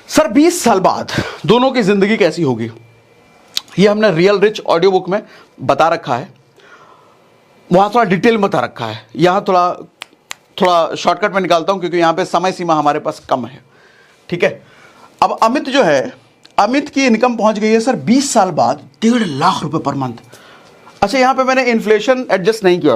सर। 20 साल बाद दोनों की जिंदगी कैसी होगी, ये हमने रियल रिच ऑडियो बुक में बता रखा है, वहां थोड़ा डिटेल में बता रखा है। यहां थोड़ा शॉर्टकट में निकालता हूं क्योंकि यहां पे समय सीमा हमारे पास कम है। ठीक है, अब अमित जो है, अमित की इनकम पहुंच गई है सर 20 साल बाद 1.5 लाख रुपए पर मंथ। अच्छा, यहां पे मैंने इन्फ्लेशन एडजस्ट नहीं किया।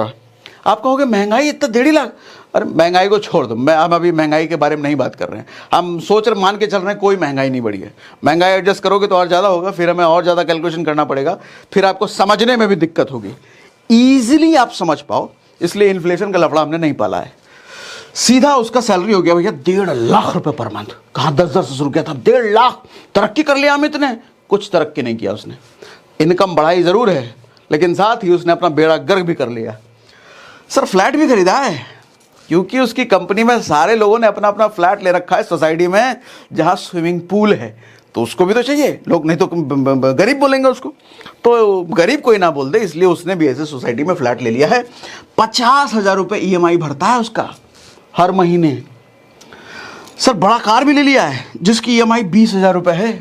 आप कहोगे महंगाई इतना 1.5 लाख, अरे महंगाई को छोड़ दो, हम अभी महंगाई के बारे में नहीं बात कर रहे हैं। हम मान के चल रहे हैं कोई महंगाई नहीं बढ़ी है। महंगाई एडजस्ट करोगे तो और ज़्यादा होगा, फिर हमें और ज़्यादा कैलकुलेशन करना पड़ेगा, फिर आपको समझने में भी दिक्कत होगी, ईजिली आप समझ पाओ, इसलिए इन्फ्लेशन का लफड़ा हमने नहीं पाला है। सीधा उसका सैलरी हो गया भैया 1.5 लाख रुपए पर मंथ। कहाँ 10 से शुरू किया था, 1.5 लाख। तरक्की कर लिया अमित ने? कुछ तरक्की नहीं किया उसने। इनकम बढ़ाई जरूर है, लेकिन साथ ही उसने अपना बेड़ा गर्क भी कर लिया। सर फ्लैट भी खरीदा है, क्योंकि उसकी कंपनी में सारे लोगों ने अपना अपना फ्लैट ले रखा है सोसाइटी में, जहां स्विमिंग पूल है, तो उसको भी तो चाहिए लोग, नहीं तो गरीब बोलेंगे उसको, तो गरीब कोई ना बोल दे, इसलिए उसने भी ऐसे सोसाइटी में फ्लैट ले लिया है। 50,000 रुपये EMI भरता है उसका हर महीने। सर बड़ा कार भी ले लिया है जिसकी EMI 20,000 रुपये है।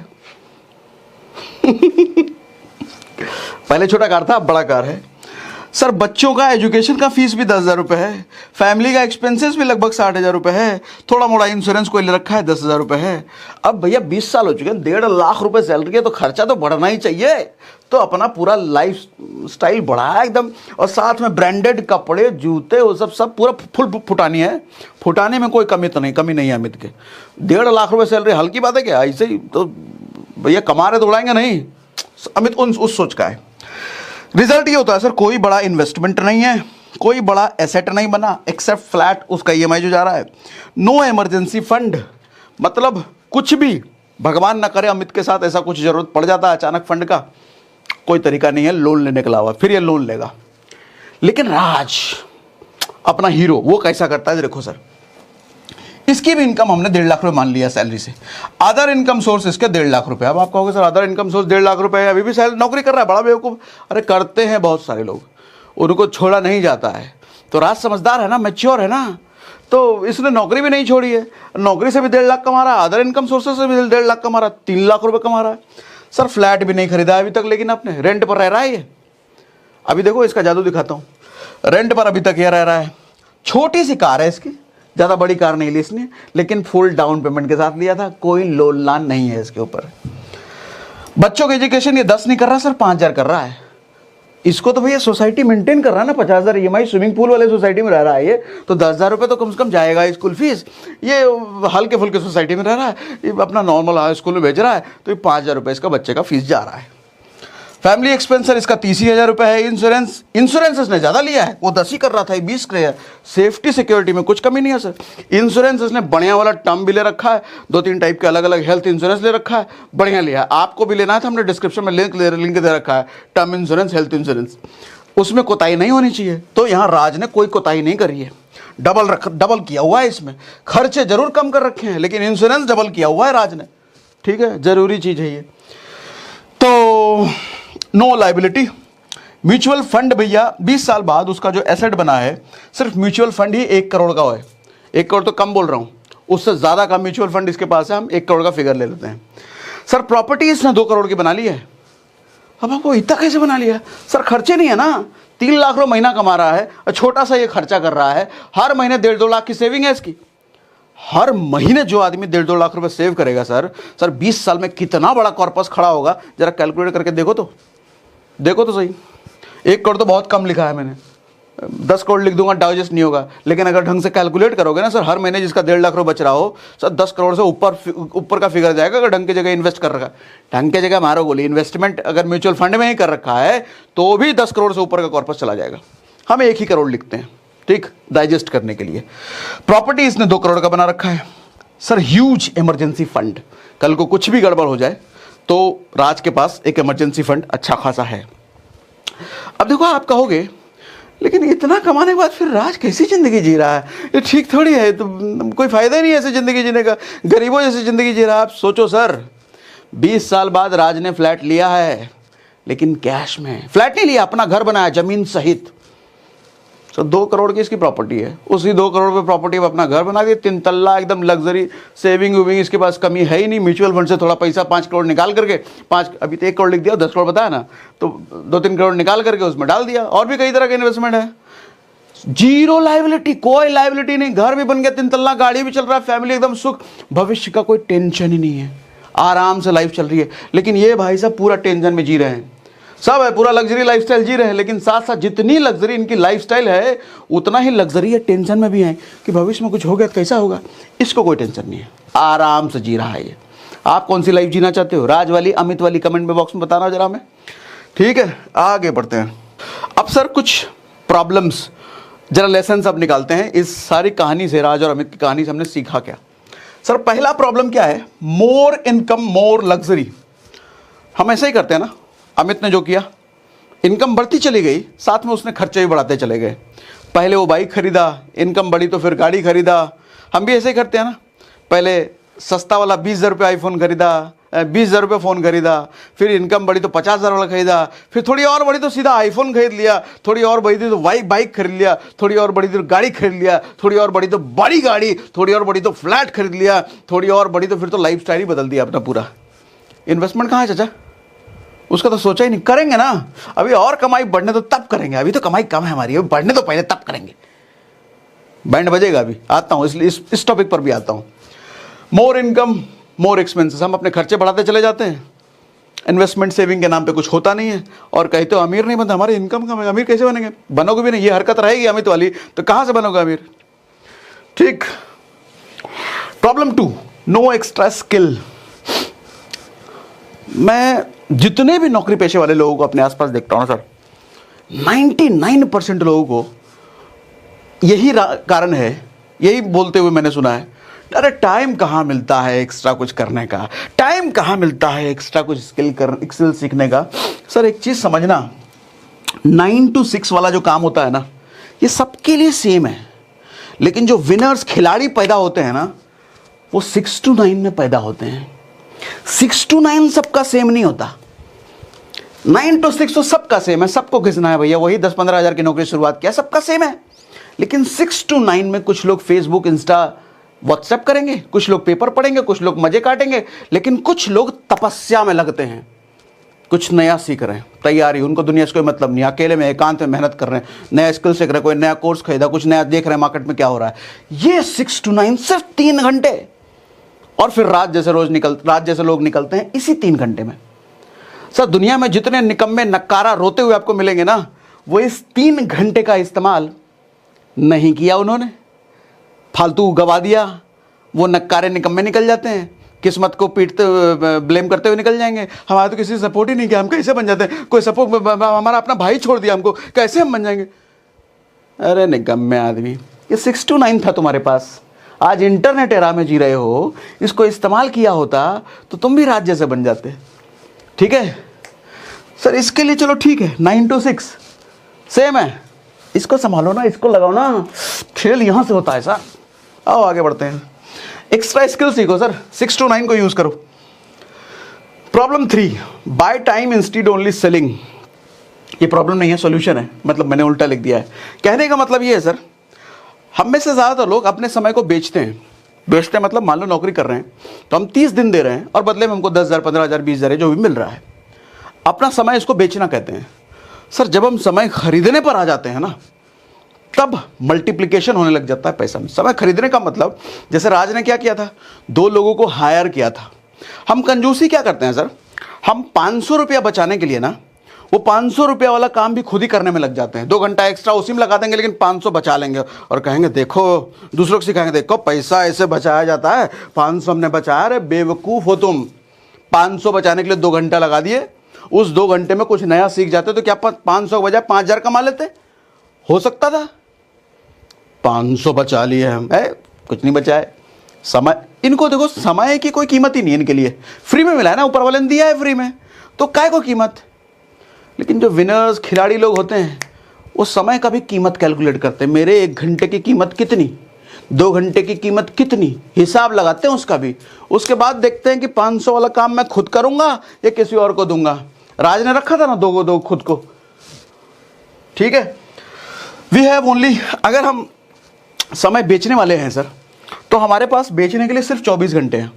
पहले छोटा कार था, अब बड़ा कार है। सर बच्चों का एजुकेशन का फीस भी 10,000 रुपये है, फैमिली का एक्सपेंसेस भी लगभग 60,000 रुपये है, थोड़ा मोड़ा इंश्योरेंस कोई ले रखा है 10,000 रुपये है। अब भैया 20 साल हो चुके हैं, 1.5 लाख रुपए सैलरी है, तो खर्चा तो बढ़ना ही चाहिए। तो अपना पूरा लाइफ स्टाइल बढ़ाया एकदम, और साथ में ब्रांडेड कपड़े जूते वो सब पूरा फुल फुटानी है। फुटाने में कोई कमी नहीं है अमित के। 1.5 लाख रुपए सैलरी हल्की बात है क्या? ऐसे ही तो भैया कमा रहे तो उड़ाएंगे नहीं। अमित उस सोच का है। रिजल्ट ये होता है सर, कोई बड़ा इन्वेस्टमेंट नहीं है, कोई बड़ा एसेट नहीं बना एक्सेप्ट फ्लैट उसका ईएमआई जो जा रहा है। नो इमरजेंसी फंड, मतलब कुछ भी भगवान ना करे अमित के साथ ऐसा कुछ जरूरत पड़ जाता है अचानक फंड का, कोई तरीका नहीं है लोन लेने के अलावा, फिर ये लोन लेगा। लेकिन राज अपना हीरो वो कैसा करता है देखो सर, इसकी भी इनकम हमने 1.5 लाख रुपए मान लिया सैलरी से, अदर इनकम सोर्स इसके 1.5 लाख रुपए। अब आप कहोगे sir other income source 1.5 lakh रुपए है, अभी भी सैलरी नौकरी कर रहा है, बड़ा बेवकूफ। अरे करते हैं बहुत सारे लोग, उनको छोड़ा नहीं जाता है। तो राज समझदार है ना, मैच्योर है ना, तो इसने नौकरी भी नहीं छोड़ी है, नौकरी से भी 1.5 लाख कमा रहा है, अदर इनकम सोर्सेज से भी 1.5 लाख कमा रहा है, 3 लाख रुपए कमा रहा है। सर फ्लैट भी नहीं खरीदा अभी तक, लेकिन आपने रेंट पर रह रहा है ये। अभी देखो इसका जादू दिखाता हूँ, रेंट पर अभी तक ये रह रहा है। छोटी सी कार है इसकी, ज़्यादा बड़ी कार नहीं ली इसने, लेकिन फुल डाउन पेमेंट के साथ लिया था, कोई लोन लान नहीं है इसके ऊपर। बच्चों की एजुकेशन ये 10 नहीं कर रहा सर, 5,000 कर रहा है। इसको तो भैया सोसाइटी मेंटेन कर रहा है ना, 50,000 ईएमआई, स्विमिंग पूल वाले सोसाइटी में रह रहा है ये, तो 10,000 रुपये तो कम से कम जाएगा स्कूल फीस। ये हल्के फुल्के सोसाइटी में रह रहा है, ये अपना नॉर्मल स्कूल में भेज रहा है, तो ये 5,000 रुपये इसका बच्चे का फीस जा रहा है। फैमिली एक्सपेंस सर इसका 30,000 रुपये है। इंश्योरेंस इसने ज़्यादा लिया है, वो 10 ही कर रहा था, 20 का है। सेफ्टी सिक्योरिटी में कुछ कमी नहीं है सर। इंश्योरेंस इसने बढ़िया वाला टर्म भी ले रखा है, 2-3 टाइप के अलग अलग हेल्थ इंश्योरेंस ले रखा है, बढ़िया लिया है। आपको भी लेना है तो हमने डिस्क्रिप्शन में लिंक दे रखा है, टर्म इंश्योरेंस, हेल्थ इंश्योरेंस, उसमें कोताही नहीं होनी चाहिए। तो यहाँ राज ने कोई कोताही नहीं करी है, डबल किया हुआ है इसमें। खर्चे जरूर कम कर रखे हैं, लेकिन इंश्योरेंस डबल किया हुआ है राज ने, ठीक है, जरूरी चीज़ है ये। तो नो लाइबिलिटी। म्यूचुअल फंड भैया 20 साल बाद उसका जो एसेट बना है, सिर्फ म्यूचुअल फंड ही 1 करोड़ का है। 1 करोड़ तो कम बोल रहा हूँ, उससे ज़्यादा का म्यूचुअल फंड इसके पास है, हम 1 करोड़ का फिगर ले लेते हैं। सर प्रॉपर्टी इसने 2 करोड़ की बना ली है। अब आपको इतना कैसे बना लिया सर? खर्चे नहीं है ना, 3 लाख रुपये महीना कमा रहा है, छोटा सा ये खर्चा कर रहा है, हर महीने 1.5-2 लाख की सेविंग है इसकी। हर महीने जो आदमी 1.5-2 लाख रुपए सेव करेगा सर 20 साल में कितना बड़ा कॉर्पस खड़ा होगा, जरा कैलकुलेट करके देखो तो सही। 1 करोड़ तो बहुत कम लिखा है मैंने, 10 करोड़ लिख दूंगा डाइजेस्ट नहीं होगा, लेकिन अगर ढंग से कैलकुलेट करोगे ना सर, हर महीने जिसका 1.5 लाख रुपए बच रहा हो सर, 10 करोड़ से ऊपर का फिगर जाएगा अगर ढंग की जगह इन्वेस्ट कर रखा है। ढंग की जगह मारो गोली, इन्वेस्टमेंट अगर म्यूचुअल फंड में ही कर रखा है तो भी 10 करोड़ से ऊपर का कॉर्पस चला जाएगा। हम 1 ही करोड़ लिखते हैं, ठीक, डाइजेस्ट करने के लिए। प्रॉपर्टी इसने 2 करोड़ का बना रखा है सर। ह्यूज इमरजेंसी फंड, कल को कुछ भी गड़बड़ हो जाए तो राज के पास एक इमरजेंसी फंड अच्छा खासा है। अब देखो आप कहोगे लेकिन इतना कमाने के बाद फिर राज कैसी जिंदगी जी रहा है, ये ठीक थोड़ी है, तो कोई फायदा ही नहीं है ऐसी जिंदगी जीने का, गरीबों जैसी जिंदगी जी रहा है। आप सोचो सर, 20 साल बाद राज ने फ्लैट लिया है, लेकिन कैश में। फ्लैट नहीं लिया, अपना घर बनाया जमीन सहित। तो 2 करोड़ की इसकी प्रॉपर्टी है, उसी 2 करोड़ पे प्रॉपर्टी में अपना घर बना दिया, 3 तल्ला एकदम लग्जरी। सेविंग वेविंग इसके पास कमी है ही नहीं, म्यूचुअल फंड से थोड़ा पैसा 5 करोड़ निकाल करके, 5 अभी तो 1 करोड़ लिख दिया, 10 करोड़ बताया ना, तो 2-3 करोड़ निकाल करके उसमें डाल दिया। और भी कई तरह के इन्वेस्टमेंट है। जीरो लाइबिलिटी, कोई लाइबिलिटी नहीं, घर भी बन गया 3 तल्ला, गाड़ी भी चल रहा है, फैमिली एकदम सुख, भविष्य का कोई टेंशन ही नहीं है, आराम से लाइफ चल रही है। लेकिन ये भाई साहब पूरा टेंशन में जी रहे हैं, सब है, पूरा लग्जरी लाइफस्टाइल जी रहे हैं, लेकिन साथ साथ जितनी लग्जरी इनकी लाइफस्टाइल है उतना ही लग्जरी है टेंशन में भी है कि भविष्य में कुछ हो गया तो कैसा होगा। इसको कोई टेंशन नहीं है, आराम से जी रहा है ये। आप कौन सी लाइफ जीना चाहते हो, राज वाली, अमित वाली? कमेंट में बॉक्स में बताना जरा हमें, ठीक है। आगे बढ़ते हैं। अब सर कुछ प्रॉब्लम्स, जरा लेसन अब निकालते हैं इस सारी कहानी से, राज और अमित की कहानी से हमने सीखा क्या। सर पहला प्रॉब्लम क्या है, मोर इनकम मोर लग्जरी। हम ऐसा ही करते हैं ना, अमित ने जो किया, इनकम बढ़ती चली गई, साथ में उसने खर्चे भी बढ़ाते चले गए। पहले वो बाइक खरीदा, इनकम बढ़ी तो फिर गाड़ी खरीदा। हम भी ऐसे ही करते हैं ना, पहले सस्ता वाला 20,000 रुपये आईफोन खरीदा, 20,000 रुपये फ़ोन खरीदा, फिर इनकम बढ़ी तो 50,000 वाला खरीदा, फिर थोड़ी और बढ़ी तो सीधा आईफोन खरीद लिया, थोड़ी और बढ़ी थी तो बाइक खरीद लिया, थोड़ी और बढ़ी तो गाड़ी खरीद लिया, थोड़ी और बढ़ी तो बड़ी गाड़ी, थोड़ी और बढ़ी तो फ्लैट खरीद लिया, थोड़ी और बढ़ी तो फिर तो लाइफ स्टाइल ही बदल दिया अपना पूरा। इन्वेस्टमेंट कहाँ है चाचा? उसका तो सोचा ही नहीं। करेंगे ना, अभी और कमाई बढ़ने तो तब करेंगे, अभी तो कमाई कम है हमारी, अभी बढ़ने तो पहले तब करेंगे। बैंड बजेगा, अभी आता हूँ, इसलिए इस टॉपिक पर भी आता हूँ। मोर इनकम मोर एक्सपेंसेस, हम अपने खर्चे बढ़ाते चले जाते हैं, इन्वेस्टमेंट सेविंग के नाम पे कुछ होता नहीं है, और कहते हो अमीर नहीं बनता, हमारी इनकम कम है, अमीर कैसे बनेंगे? बनोगे भी नहीं, ये हरकत रहेगी अमित वाली, तो कहाँ से बनोगे अमीर? ठीक। Problem 2, no extra skill. मैं जितने भी नौकरी पेशे वाले लोगों को अपने आसपास देखता हूँ ना सर, 99% लोगों को यही कारण है, यही बोलते हुए मैंने सुना है, अरे टाइम कहाँ मिलता है एक्स्ट्रा कुछ करने का, टाइम कहाँ मिलता है एक्स्ट्रा कुछ स्किल सीखने का। सर एक चीज़ समझना, 9 to 6 वाला जो काम होता है ना, ये सबके लिए सेम है, लेकिन जो विनर्स खिलाड़ी पैदा होते हैं ना, वो 6 to 9 में पैदा होते हैं। 6 to 9 सबका सेम नहीं होता, 9 to 6 तो सबका सेम है, सबको घिसना है भैया, वही 10-15 हज़ार की नौकरी शुरुआत किया, सबका सेम है। लेकिन 6 to 9 में कुछ लोग फेसबुक, इंस्टा, व्हाट्सएप करेंगे, कुछ लोग पेपर पढ़ेंगे, कुछ लोग मजे काटेंगे, लेकिन कुछ लोग तपस्या में लगते हैं, कुछ नया सीख रहे हैं, तैयारी, उनको दुनिया से कोई मतलब नहीं, अकेले में एकांत में मेहनत कर रहे हैं, नया स्किल सीख रहे हैं, कोई नया कोर्स खरीदा, कुछ नया देख रहे हैं मार्केट में क्या हो रहा है। ये 6 to 9 सिर्फ 3 घंटे, और फिर रात जैसे लोग निकलते हैं इसी 3 घंटे में। सर दुनिया में जितने निकम्मे नक्कारा रोते हुए आपको मिलेंगे ना, वो इस 3 घंटे का इस्तेमाल नहीं किया उन्होंने, फालतू गवा दिया, वो नक्कारे निकम्मे निकल जाते हैं, किस्मत को पीटते ब्लेम करते हुए निकल जाएंगे, हमारा तो किसी सपोर्ट ही नहीं किया, हम कैसे बन जाते हैं, कोई सपोर्ट, हमारा अपना भाई छोड़ दिया हमको, कैसे हम बन जाएंगे। अरे निकम्मे आदमी, ये 6 to 9 था तुम्हारे पास, आज इंटरनेट एरा में जी रहे हो, इसको इस्तेमाल किया होता तो तुम भी राज जैसे बन जाते। ठीक है सर, इसके लिए चलो ठीक है, 9 to 6 सेम है, इसको संभालो ना, इसको लगाओ ना, खेल यहां से होता है सर। आओ आगे बढ़ते हैं, एक्स्ट्रा स्किल सीखो सर, 6 to 9 को यूज करो। Problem 3, by time instead only selling. ये प्रॉब्लम नहीं है, सॉल्यूशन है, मतलब मैंने उल्टा लिख दिया है। कहने का मतलब ये है सर, हम में से ज़्यादातर लोग अपने समय को बेचते हैं, मतलब मान लो नौकरी कर रहे हैं तो हम 30 दिन दे रहे हैं और बदले में हमको 10,000, 15,000, 20,000 जो भी मिल रहा है, अपना समय इसको बेचना कहते हैं। सर जब हम समय खरीदने पर आ जाते हैं ना, तब मल्टीप्लिकेशन होने लग जाता है पैसा में। समय खरीदने का मतलब, जैसे राज ने क्या किया था, 2 लोगों को हायर किया था। हम कंजूसी क्या करते हैं सर, हम 500 रुपया बचाने के लिए ना, वो 500 रुपया वाला काम भी खुद ही करने में लग जाते हैं, 2 घंटा एक्स्ट्रा उसी में लगा देंगे, लेकिन 500 बचा लेंगे और कहेंगे देखो, दूसरों को सिखाएंगे, देखो पैसा ऐसे बचाया जाता है, 500 हमने बचाया। अरे बेवकूफ़ हो तुम, 500 बचाने के लिए 2 घंटा लगा दिए, उस 2 घंटे में कुछ नया सीख जाते तो क्या 500 के बजाय 5,000 कमा लेते? हो सकता था। 500 बचा लिए हम, कुछ नहीं बचाए। समय, इनको देखो समय की कोई कीमत ही नहीं है इनके लिए, फ्री में मिला है ना, ऊपर वाले ने दिया है फ्री में, तो काय को कीमत। लेकिन जो विनर्स खिलाड़ी लोग होते हैं, वो समय का भी कीमत कैलकुलेट करते हैं, मेरे 1 घंटे की कीमत कितनी, 2 घंटे की कीमत कितनी, हिसाब लगाते हैं उसका भी। उसके बाद देखते हैं कि 500 वाला काम मैं खुद करूंगा या किसी और को दूंगा। राज ने रखा था ना 2 खुद को, ठीक है। वी हैव ओनली, अगर हम समय बेचने वाले हैं सर, तो हमारे पास बेचने के लिए सिर्फ 24 घंटे हैं।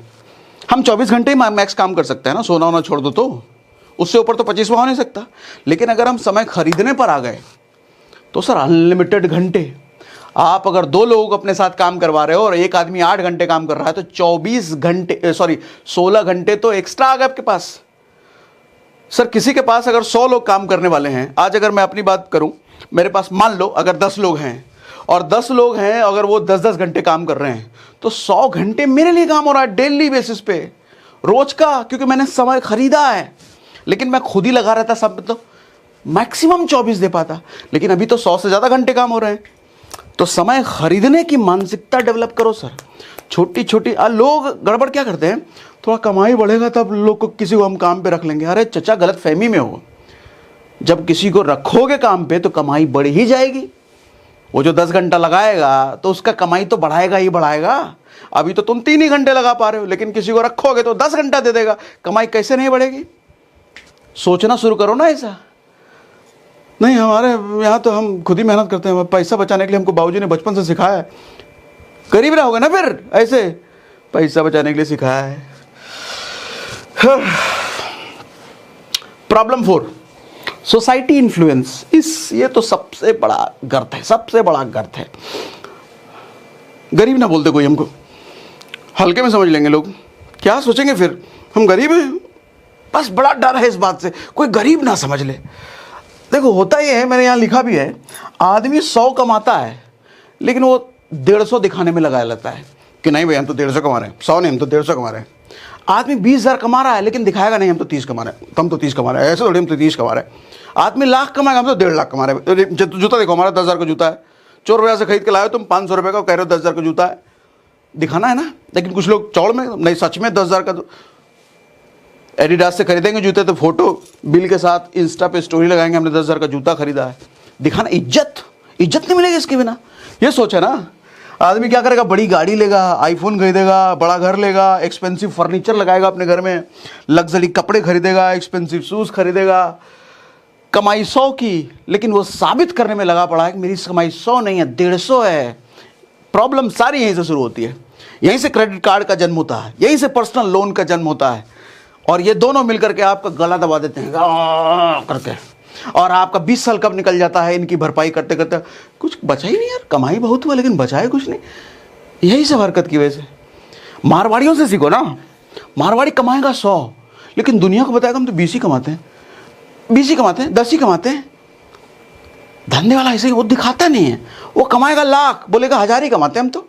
हम 24 घंटे ही मैक्स काम कर सकते हैं ना, सोना वोना छोड़ दो तो, उससे ऊपर तो 25वां हो नहीं सकता। लेकिन अगर हम समय खरीदने पर आ गए तो सर अनलिमिटेड घंटे। आप अगर 2 लोगों को अपने साथ काम करवा रहे हो और एक आदमी 8 घंटे काम कर रहा है, तो 16 घंटे तो एक्स्ट्रा आ गए आपके पास। सर किसी के पास अगर 100 लोग काम करने वाले हैं, आज अगर मैं अपनी बात करूं, मेरे पास मान लो अगर 10 लोग हैं और 10 लोग हैं, अगर वो 10-10 घंटे काम कर रहे हैं, तो 100 घंटे मेरे लिए काम हो रहा है डेली बेसिस पे, रोज का, क्योंकि मैंने समय खरीदा है। लेकिन मैं खुद ही लगा रहता सब, मतलब मैक्सिमम 24 दे पाता, लेकिन अभी तो 100 से ज़्यादा घंटे काम हो रहे हैं। तो समय खरीदने की मानसिकता डेवलप करो सर। छोटी छोटी लोग गड़बड़ क्या करते हैं, थोड़ा कमाई बढ़ेगा तब लोग को, किसी को हम काम पे रख लेंगे। अरे चचा गलत फहमी में हो, जब किसी को रखोगे काम पे तो कमाई बढ़ ही जाएगी। वो जो 10 घंटा लगाएगा तो उसका कमाई तो बढ़ाएगा ही बढ़ाएगा। अभी तो तुम 3 ही घंटे लगा पा रहे हो, लेकिन किसी को रखोगे तो 10 घंटा दे देगा, कमाई कैसे नहीं बढ़ेगी। सोचना शुरू करो ना ऐसा। नहीं हमारे यहाँ तो हम खुद ही मेहनत करते हैं, पैसा बचाने के लिए हमको बाबूजी ने बचपन से सिखाया है। गरीब रहोगे ना फिर, ऐसे पैसा बचाने के लिए सिखाया है। Problem 4, society influence. ये तो सबसे बड़ा गर्त है, सबसे बड़ा गर्त है। गरीब ना बोलते कोई हमको, हल्के में समझ लेंगे लोग, क्या सोचेंगे फिर हम गरीब हैं। बस बड़ा डर है इस बात से, कोई गरीब ना समझ ले। देखो होता ही है, मैंने यहाँ लिखा भी है, आदमी 100 कमाता है लेकिन वो 150 दिखाने में लगाया रहता है कि नहीं भाई हम तो 150 कमा रहे हैं, 100 नहीं हम तो 150 कमा रहे हैं। आदमी 20,000 कमा रहा है लेकिन दिखाएगा नहीं हम तो 30 कमा रहे हैं, हम तो 30 कमा रहे हैं, ऐसे थोड़ी हम तो 30 कमा रहे हैं। आदमी लाख कमाएगा, हम तो 1.5 लाख कमा रहे हैं। जूता देखो, हमारा 10,000 का जूता है, चोर बाजार से खरीद के लाए तुम 500 रुपये का, कह रहे हो 10,000 का जूता है, दिखाना है ना। लेकिन कुछ लोग चौड़ में, नहीं सच में 10,000 का एडिडास से खरीदेंगे जूते तो फोटो बिल के साथ इंस्टा पे स्टोरी लगाएंगे, हमने 10,000 का जूता खरीदा है, दिखाना। इज्जत नहीं मिलेगी इसके बिना। ये सोचे ना, आदमी क्या करेगा, बड़ी गाड़ी लेगा, आईफोन खरीदेगा, बड़ा घर लेगा, एक्सपेंसिव फर्नीचर लगाएगा अपने घर में, लग्जरी कपड़े खरीदेगा, एक्सपेंसिव शूज खरीदेगा, कमाई 100 की, लेकिन वो साबित करने में लगा पड़ा है कि मेरी कमाई 100 नहीं है, 150 है। प्रॉब्लम सारी यहीं से शुरू होती है, यहीं से क्रेडिट कार्ड का जन्म होता है, यहीं से पर्सनल लोन का जन्म होता है, और ये दोनों मिलकर के आपका गला दबा देते हैं करके, और आपका 20 साल कब निकल जाता है इनकी भरपाई करते करते। कुछ बचा ही नहीं यार, कमाई बहुत हुआ लेकिन बचा है कुछ नहीं, यही सब हरकत की वजह से। मारवाड़ियों से सीखो ना, मारवाड़ी कमाएगा 100, लेकिन दुनिया को बताएगा हम तो 20 ही कमाते हैं, 20 ही कमाते हैं, 10 ही कमाते हैं। धंधे वाला ऐसे ही, वो दिखाता नहीं है, वो कमाएगा लाख, बोलेगा 1000 ही कमाते हैं हम तो।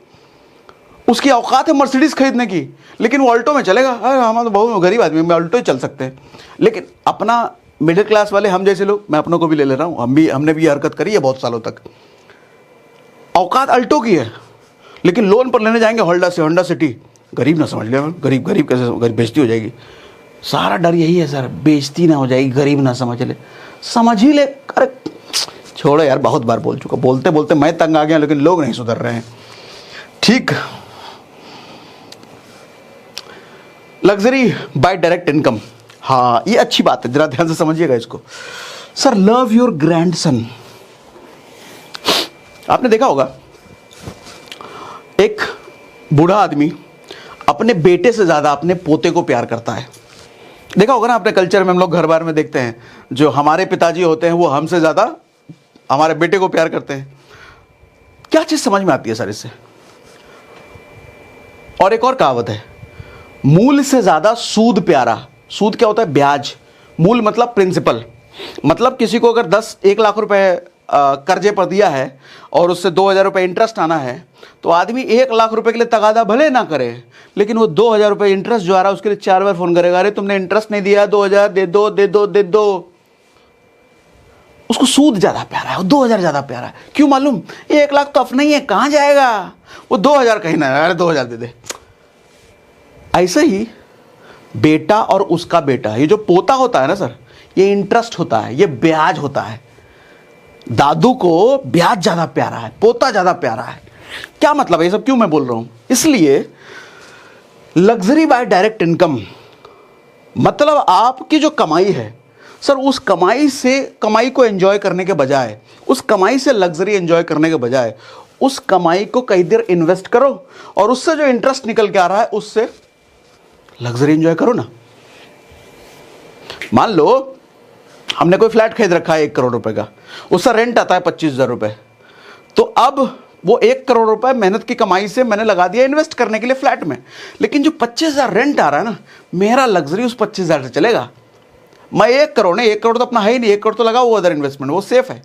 उसकी औकात है मर्सिडीज खरीदने की, लेकिन वो ऑल्टो में चलेगा। अरे हम तो बहुत गरीब आदमी, में ऑल्टो ही चल सकते हैं। लेकिन अपना मिडिल क्लास वाले, हम जैसे लोग, मैं अपनों को भी ले रहा हूँ, हमने भी हरकत करी है बहुत सालों तक। औकात अल्टो की है, लेकिन लोन पर लेने जाएंगे होंडा सिटी, गरीब ना समझ लिया, गरीब कैसे, गरीब बेइज्जती हो जाएगी। सारा डर यही है सर, बेइज्जती ना हो जाएगी, गरीब ना समझ ही ले। अरे छोड़ो यार, बहुत बार बोल चुका, बोलते बोलते मैं तंग आ गया, लेकिन लोग नहीं सुधर रहे हैं। ठीक, लग्जरी बाय डायरेक्ट इनकम, हाँ ये अच्छी बात है, जरा ध्यान से समझिएगा इसको। सर लव योर ग्रैंडसन, आपने देखा होगा एक बूढ़ा आदमी अपने बेटे से ज्यादा अपने पोते को प्यार करता है। देखा होगा ना अपने कल्चर में, हम लोग घर बार में देखते हैं, जो हमारे पिताजी होते हैं वो हमसे ज्यादा हमारे बेटे को प्यार करते हैं। क्या चीज समझ में आती है सर इससे? और एक और कहावत है, मूल से ज्यादा सूद प्यारा। सूद क्या होता है? ब्याज। मूल मतलब प्रिंसिपल, मतलब किसी को अगर 1 लाख रुपए कर्जे पर दिया है और उससे 2,000 रुपये इंटरेस्ट आना है, तो आदमी 1 लाख रुपए के लिए तगादा भले ना करे, लेकिन वो 2,000 रुपये इंटरेस्ट जो आ रहा है उसके लिए 4 बार फोन करेगा, अरे तुमने इंटरेस्ट नहीं दिया, 2,000 दे दो दे दो दे दो। उसको सूद ज्यादा प्यारा है, वो 2,000 ज्यादा प्यारा है। क्यों मालूम? 1 लाख तो अपना ही है, कहां जाएगा वो 2,000 कहीं ना, अरे 2,000 दे दे। ऐसे ही बेटा और उसका बेटा, ये जो पोता होता है ना सर, ये इंटरेस्ट होता है, ये ब्याज होता है। दादू को ब्याज ज्यादा प्यारा है, पोता ज्यादा प्यारा है। क्या मतलब है? ये सब क्यों मैं बोल रहा हूं? इसलिए लग्जरी बाय डायरेक्ट इनकम मतलब आपकी जो कमाई है सर, उस कमाई से, कमाई को एंजॉय करने के बजाय, उस कमाई से लग्जरी एंजॉय करने के बजाय, उस कमाई को कई देर इन्वेस्ट करो और उससे जो इंटरेस्ट निकल के आ रहा है उससे लग्जरी एंजॉय करो ना। मान लो हमने कोई फ्लैट खरीद रखा है 1 करोड़ रुपए का, उसका रेंट आता है 25,000 रुपए, तो अब वो 1 करोड़ रुपए मेहनत की कमाई से मैंने लगा दिया इन्वेस्ट करने के लिए फ्लैट में, लेकिन जो 25,000 रेंट आ रहा है ना, मेरा लग्जरी उस 25,000 से चलेगा। मैं 1 करोड़ नहीं, 1 करोड़ तो अपना है ही नहीं, 1 करोड़ तो लगा हुआ अदर इन्वेस्टमेंट, वो सेफ है।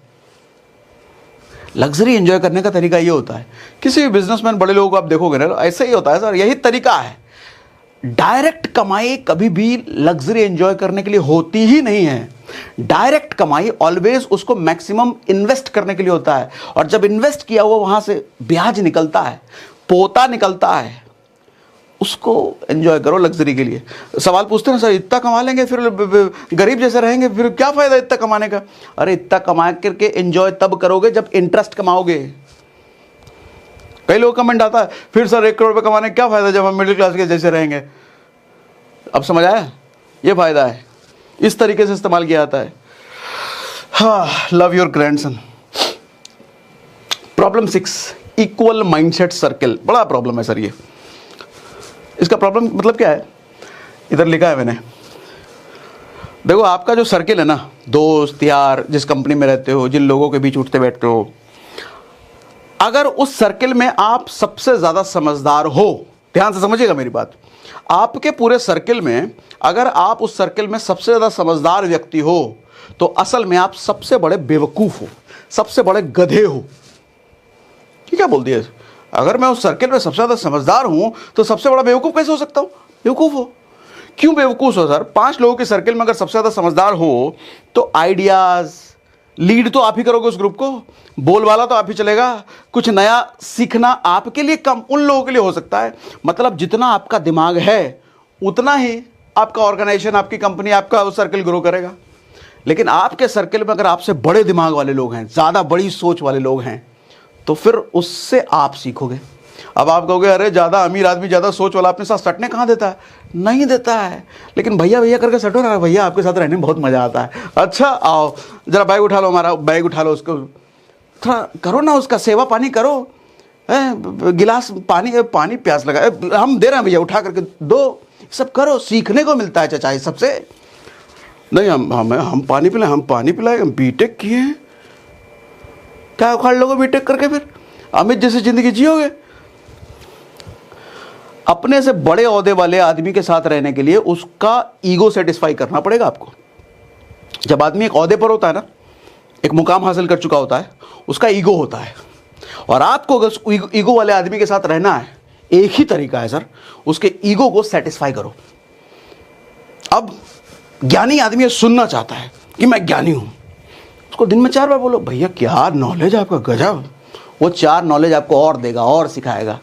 लग्जरी एंजॉय करने का तरीका ये होता है। किसी भी बिजनेसमैन, बड़े लोगों को आप देखोगे ना, ऐसा ही होता है सर, यही तरीका है। डायरेक्ट कमाई कभी भी लग्जरी एंजॉय करने के लिए होती ही नहीं है। डायरेक्ट कमाई ऑलवेज उसको मैक्सिमम इन्वेस्ट करने के लिए होता है, और जब इन्वेस्ट किया हुआ वहां से ब्याज निकलता है, पोता निकलता है, उसको एंजॉय करो लग्जरी के लिए। सवाल पूछते हैं सर, इतना कमा लेंगे फिर गरीब जैसे रहेंगे, फिर क्या फायदा इतना कमाने का? अरे इतना कमा करके एंजॉय तब करोगे जब इंटरेस्ट कमाओगे। कई लोग कमेंट आता है, फिर सर 1 करोड़ रुपए कमाने का क्या फायदा जब हम मिडिल क्लास के जैसे रहेंगे? अब समझ आया? ये फायदा है, इस तरीके से इस्तेमाल किया जाता है। हाँ, love your grandson. Problem 6, equal mindset circle. बड़ा प्रॉब्लम है सर ये। इसका प्रॉब्लम मतलब क्या है? इधर लिखा है मैंने, देखो आपका जो सर्किल है ना, दोस्त यार, जिस कंपनी में रहते हो, जिन लोगों के बीच उठते बैठते हो, अगर उस सर्किल में आप सबसे ज्यादा समझदार हो, ध्यान से समझिएगा मेरी बात, आपके पूरे सर्किल में अगर आप उस सर्किल में सबसे ज्यादा समझदार व्यक्ति हो, तो असल में आप सबसे बड़े बेवकूफ हो, सबसे बड़े गधे हो। क्या बोल दिया? अगर मैं उस सर्किल में सबसे ज्यादा समझदार हूं तो सबसे बड़ा बेवकूफ कैसे हो सकता हूं? बेवकूफ हो। क्यों बेवकूफ़ हो सर? 5 लोगों के सर्कल में अगर सबसे ज़्यादा समझदार हो तो आइडियाज़ लीड तो आप ही करोगे उस ग्रुप को, बोलवाला तो आप ही चलेगा, कुछ नया सीखना आपके लिए कम उन लोगों के लिए हो सकता है। मतलब जितना आपका दिमाग है उतना ही आपका ऑर्गेनाइजेशन, आपकी कंपनी, आपका सर्कल ग्रो करेगा। लेकिन आपके सर्कल में अगर आपसे बड़े दिमाग वाले लोग हैं, ज़्यादा बड़ी सोच वाले लोग हैं, तो फिर उससे आप सीखोगे। अब आप कहोगे अरे ज़्यादा अमीर आदमी, ज़्यादा सोच वाला अपने साथ सटने कहाँ देता है? नहीं देता है, लेकिन भैया भैया करके सटो ना, भैया आपके साथ रहने में बहुत मज़ा आता है। अच्छा आओ ज़रा बैग उठा लो, हमारा बैग उठा लो, उसको थोड़ा करो ना, उसका सेवा पानी करो, गिलास पानी प्यास लगा हम दे रहे हैं भैया, उठा करके दो, सब करो, सीखने को मिलता है चाचा सबसे। नहीं हम पानी पिलाए, हम पानी पिलाए, हम बीटेक किए हैं, क्या उखाड़ लोगे बीटेक करके? फिर अमित जैसी ज़िंदगी जियोगे? अपने से बड़े ओहदे वाले आदमी के साथ रहने के लिए उसका ईगो सेटिस्फाई करना पड़ेगा आपको। जब आदमी एक ओहदे पर होता है ना, एक मुकाम हासिल कर चुका होता है, उसका ईगो होता है, और आपको अगर ईगो वाले आदमी के साथ रहना है, एक ही तरीका है सर, उसके ईगो को सेटिस्फाई करो। अब ज्ञानी आदमी सुनना चाहता है कि मैं ज्ञानी हूं, उसको दिन में 4 बार बोलो भैया क्या नॉलेज है आपका, गजब। वो 4 नॉलेज आपको और देगा और सिखाएगा।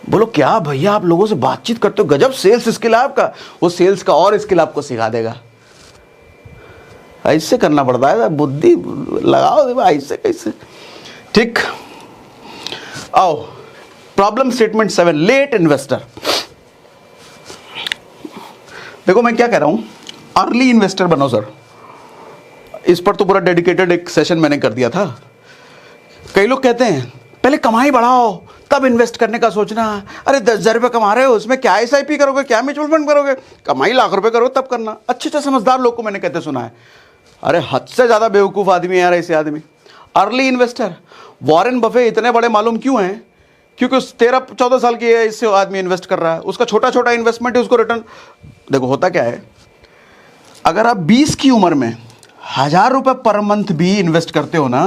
बोलो क्या भैया आप लोगों से बातचीत करते हो, गजब सेल्स स्किल है आपका, वो सेल्स का और स्किल आपको सिखा देगा। ऐसे करना पड़ता है, बुद्धि लगाओ ऐसे कैसे। ठीक, आओ प्रॉब्लम स्टेटमेंट 7, लेट इन्वेस्टर। देखो मैं क्या कह रहा हूं, अर्ली इन्वेस्टर बनो सर। इस पर तो पूरा डेडिकेटेड एक सेशन मैंने कर दिया था। कई लोग कहते हैं पहले कमाई बढ़ाओ तब इन्वेस्ट करने का सोचना। अरे 10,000 रुपये कमा रहे हो, उसमें क्या SIP करोगे, क्या म्यूचुअल फंड करोगे? कमाई लाख रुपए करो तब करना। अच्छे समझदार लोग को मैंने कहते सुना है। अरे हद से ज़्यादा बेवकूफ़ आदमी है यार ऐसे आदमी। अर्ली इन्वेस्टर, वॉरेन बफे इतने बड़े मालूम क्यों हैं? क्योंकि उस 13-14 साल की एज से आदमी इन्वेस्ट कर रहा है, उसका छोटा छोटा इन्वेस्टमेंट है, उसको रिटर्न। देखो होता क्या है, अगर आप 20 की उम्र में 1,000 रुपये पर मंथ भी इन्वेस्ट करते हो ना,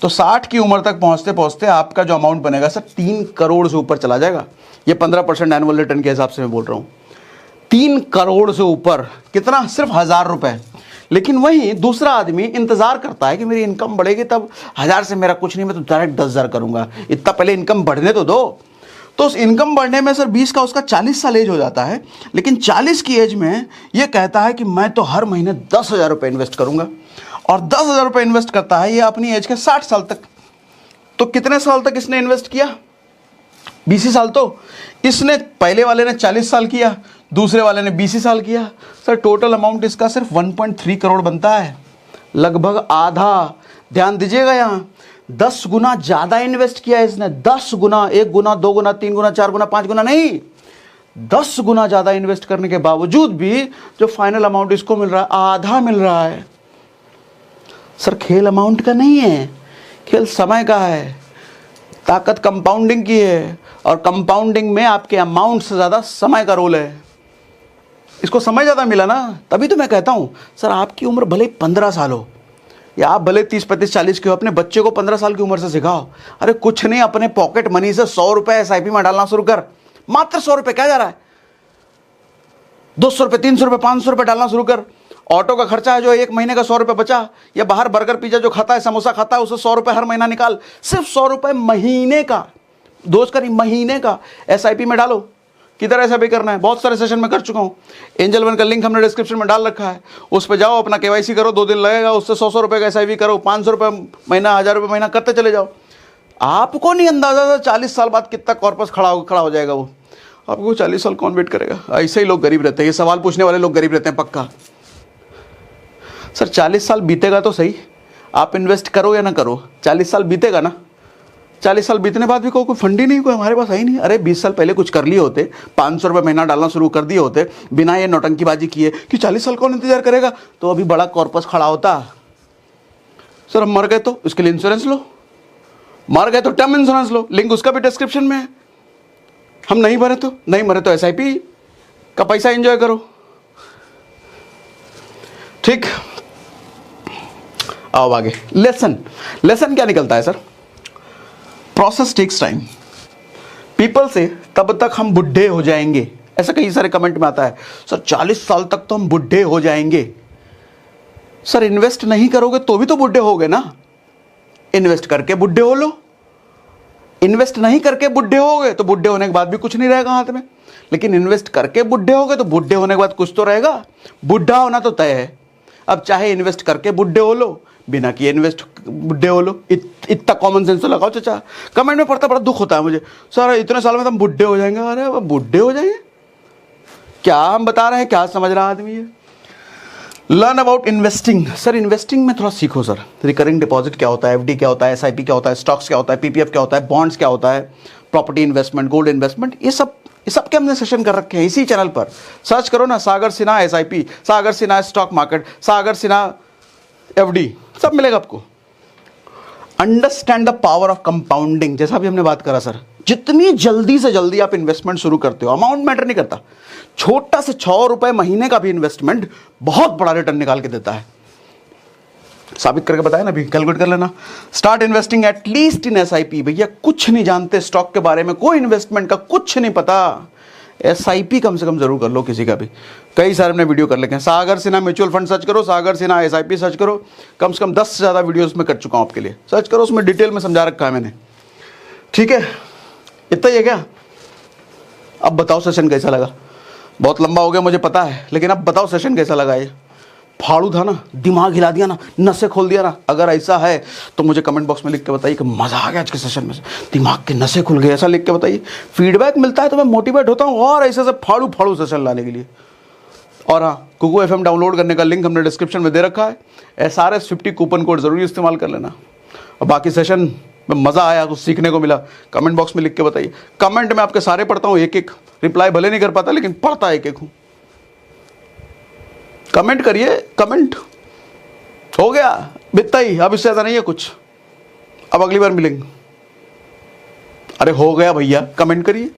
तो 60 की उम्र तक पहुंचते पहुंचते आपका जो अमाउंट बनेगा सर 3 करोड़ से ऊपर चला जाएगा। ये 15% एनुअल रिटर्न के हिसाब से मैं बोल रहा हूँ। 3 करोड़ से ऊपर, कितना? सिर्फ 1,000 रुपये। लेकिन वहीं दूसरा आदमी इंतजार करता है कि मेरी इनकम बढ़ेगी तब 1,000 से मेरा कुछ नहीं, मैं तो डायरेक्ट 10,000 करूंगा, इतना पहले इनकम बढ़ने तो दो। तो उस इनकम बढ़ने में सर 20 का उसका 40 साल एज हो जाता है, लेकिन 40 की एज में ये कहता है कि मैं तो हर महीने 10,000 रुपये इन्वेस्ट करूंगा, और 10,000 रुपये इन्वेस्ट करता है ये अपनी एज के 60 साल तक। तो कितने साल तक इसने इन्वेस्ट किया? 20 साल। तो इसने पहले वाले ने 40 साल किया, दूसरे वाले ने 20 साल किया। सर टोटल अमाउंट इसका सिर्फ 1.3 करोड़ बनता है, लगभग आधा। ध्यान दीजिएगा, यहाँ 10 गुना ज़्यादा इन्वेस्ट किया इसने। 10 गुना, 1 गुना, 2 गुना, 3 गुना, 4 गुना, 5 गुना नहीं, 10 गुना ज़्यादा इन्वेस्ट करने के बावजूद भी जो फाइनल अमाउंट इसको मिल रहा है, आधा मिल रहा है। सर खेल अमाउंट का नहीं है, खेल समय का है। ताकत कंपाउंडिंग की है, और कंपाउंडिंग में आपके अमाउंट से ज़्यादा समय का रोल है। इसको समय ज़्यादा मिला ना, तभी तो मैं कहता हूँ सर आपकी उम्र भले 15 साल हो, या आप भले 30, 35, 40 के हो, अपने बच्चे को 15 साल की उम्र से सिखाओ। अरे कुछ नहीं, अपने पॉकेट मनी से 100 रुपये SIP में डालना शुरू कर। मात्र 100 रुपये, क्या जा रहा है? 200 रुपये, 300 रुपये, 500 रुपये डालना शुरू कर। ऑटो का खर्चा है जो 1 महीने का 100 रुपये बचा, या बाहर बर्गर पिज्जा जो खाता है, समोसा खाता है, उसे 100 रुपये हर महीना निकाल। सिर्फ 100 रुपये महीने का, दोस्त करी महीने का SIP में डालो। किधर SIP करना है? बहुत सारे सेशन में कर चुका हूँ। एंजल वन का लिंक हमने डिस्क्रिप्शन में डाल रखा है, उस पर जाओ, अपना KYC करो, 2 दिन लगेगा, उससे 100 रुपये का SIP करो, 500 रुपये महीना, 1,000 रुपये महीना करते चले जाओ। आपको नहीं अंदाजा था 40 साल बाद कितना कॉर्पस खड़ा हो जाएगा। वो आपको 40 साल कौन वेट करेगा? ऐसे ही लोग गरीब रहते हैं, ये सवाल पूछने वाले लोग गरीब रहते हैं पक्का। सर 40 साल बीतेगा तो सही, आप इन्वेस्ट करो या ना करो, 40 साल बीतेगा ना। 40 साल बीतने बाद भी कोई फंड ही नहीं, कोई हमारे पास है ही नहीं। अरे 20 साल पहले कुछ कर लिए होते, 500 रुपये महीना डालना शुरू कर दिए होते, बिना ये नौटंकीबाजी किए कि 40 साल कौन इंतजार करेगा, तो अभी बड़ा कॉर्पस खड़ा होता। सर हम मर गए तो इसके लिए इंश्योरेंस लो, मर गए तो टर्म इंश्योरेंस लो, लिंक उसका भी डिस्क्रिप्शन में है। हम नहीं मरे तो SIP का पैसा एंजॉय करो। ठीक, आओ आगे। लेसन क्या निकलता है sir? Process takes time. People से तब तक हम बुढ़े हो जाएंगे, ऐसा कई सारे कमेंट में आता है, सर 40 साल तक तो हम बुढ़े हो जाएंगे। सर इन्वेस्ट नहीं करोगे तो भी तो बुढ़े होगे ना, इन्वेस्ट करके बुढ़े हो लो। इन्वेस्ट नहीं करके बुढ़े होगे तो बुढ़े होने के बाद भी कुछ नहीं रहेगा हाथ में, लेकिन इन्वेस्ट करके बुढ़े होगे तो बुढ़े होने के बाद कुछ तो रहेगा। बुढ़ा होना तो तय है। अब चाहे इन्वेस्ट करके बुढ़े हो लो, बिना किए इन्वेस्ट बुढ़े हो लो। इतना कॉमन सेंस तो लगाओ चाचा। कमेंट में पढ़ता बड़ा दुख होता है मुझे, सर इतने साल में तो हम बुढ़े हो जाएंगे। अरे अब बुढ़े हो जाएंगे, क्या हम बता रहे हैं, क्या समझ रहा आदमी है। Learn about investing. Sir investing में थोड़ा सीखो सर। रिकरिंग डिपॉजिट क्या होता है, एफडी क्या होता है, एसआईपी क्या होता है, स्टॉक्स क्या होता है, पीपीएफ क्या होता है, बॉन्ड्स क्या होता है, प्रॉपर्टी इन्वेस्टमेंट, गोल्ड इन्वेस्टमेंट, ये सब के हमने सेशन कर रखे हैं इसी चैनल पर। सर्च करो ना, सागर सिन्हा एसआईपी, सागर सिन्हा स्टॉक मार्केट, सागर सिन्हा एफडी, सब मिलेगा आपको। Understand the power of compounding, जैसा भी हमने बात करा सर, जितनी जल्दी से जल्दी आप इन्वेस्टमेंट शुरू करते हो, अमाउंट मैटर नहीं करता, छोटा से 6 रुपए महीने का भी इन्वेस्टमेंट बहुत बड़ा रिटर्न निकाल के देता है। साबित करके बताया ना, अभी कैलकुलेट कर लेना। Start investing at least in SIP. भैया कुछ नहीं जानते स्टॉक के बारे में, कोई इन्वेस्टमेंट का कुछ नहीं पता, एसआईपी कम से कम जरूर कर लो किसी का भी। कई सारे हमने वीडियो कर लेते हैं। सागर सिन्हा म्यूचुअल फंड सर्च करो, सागर सिन्हा एसआईपी सर्च करो, कम से कम 10 से ज़्यादा वीडियोस में कर चुका हूँ आपके लिए। सर्च करो, उसमें डिटेल में समझा रखा है मैंने। ठीक है, इतना ही है क्या? अब बताओ सेशन कैसा लगा। बहुत लंबा हो गया मुझे पता है, लेकिन अब बताओ सेशन कैसा लगा। ये फाड़ू था ना, दिमाग हिला दिया ना, नसें खोल दिया ना। अगर ऐसा है तो मुझे कमेंट बॉक्स में लिख के बताइए कि मज़ा आ गया आज के सेशन में से, दिमाग के नसें खुल गए, ऐसा लिख के बताइए। फीडबैक मिलता है तो मैं मोटिवेट होता हूँ और ऐसे से फाड़ू फाड़ू सेशन लाने के लिए। और हाँ, कुकू एफएम डाउनलोड करने का लिंक हमने डिस्क्रिप्शन में दे रखा है। SRS 50 कूपन कोड ज़रूर इस्तेमाल कर लेना। और बाकी सेशन में मज़ा आया, कुछ सीखने को मिला, कमेंट बॉक्स में लिख के बताइए। कमेंट में आपके सारे पढ़ता हूँ, एक एक रिप्लाई भले नहीं कर पाता, लेकिन पढ़ता एक एक हूँ। कमेंट करिए, कमेंट हो गया बितना ही, अब इससे ज़्यादा नहीं है कुछ। अब अगली बार मिलेंगे। अरे हो गया भैया, कमेंट करिए।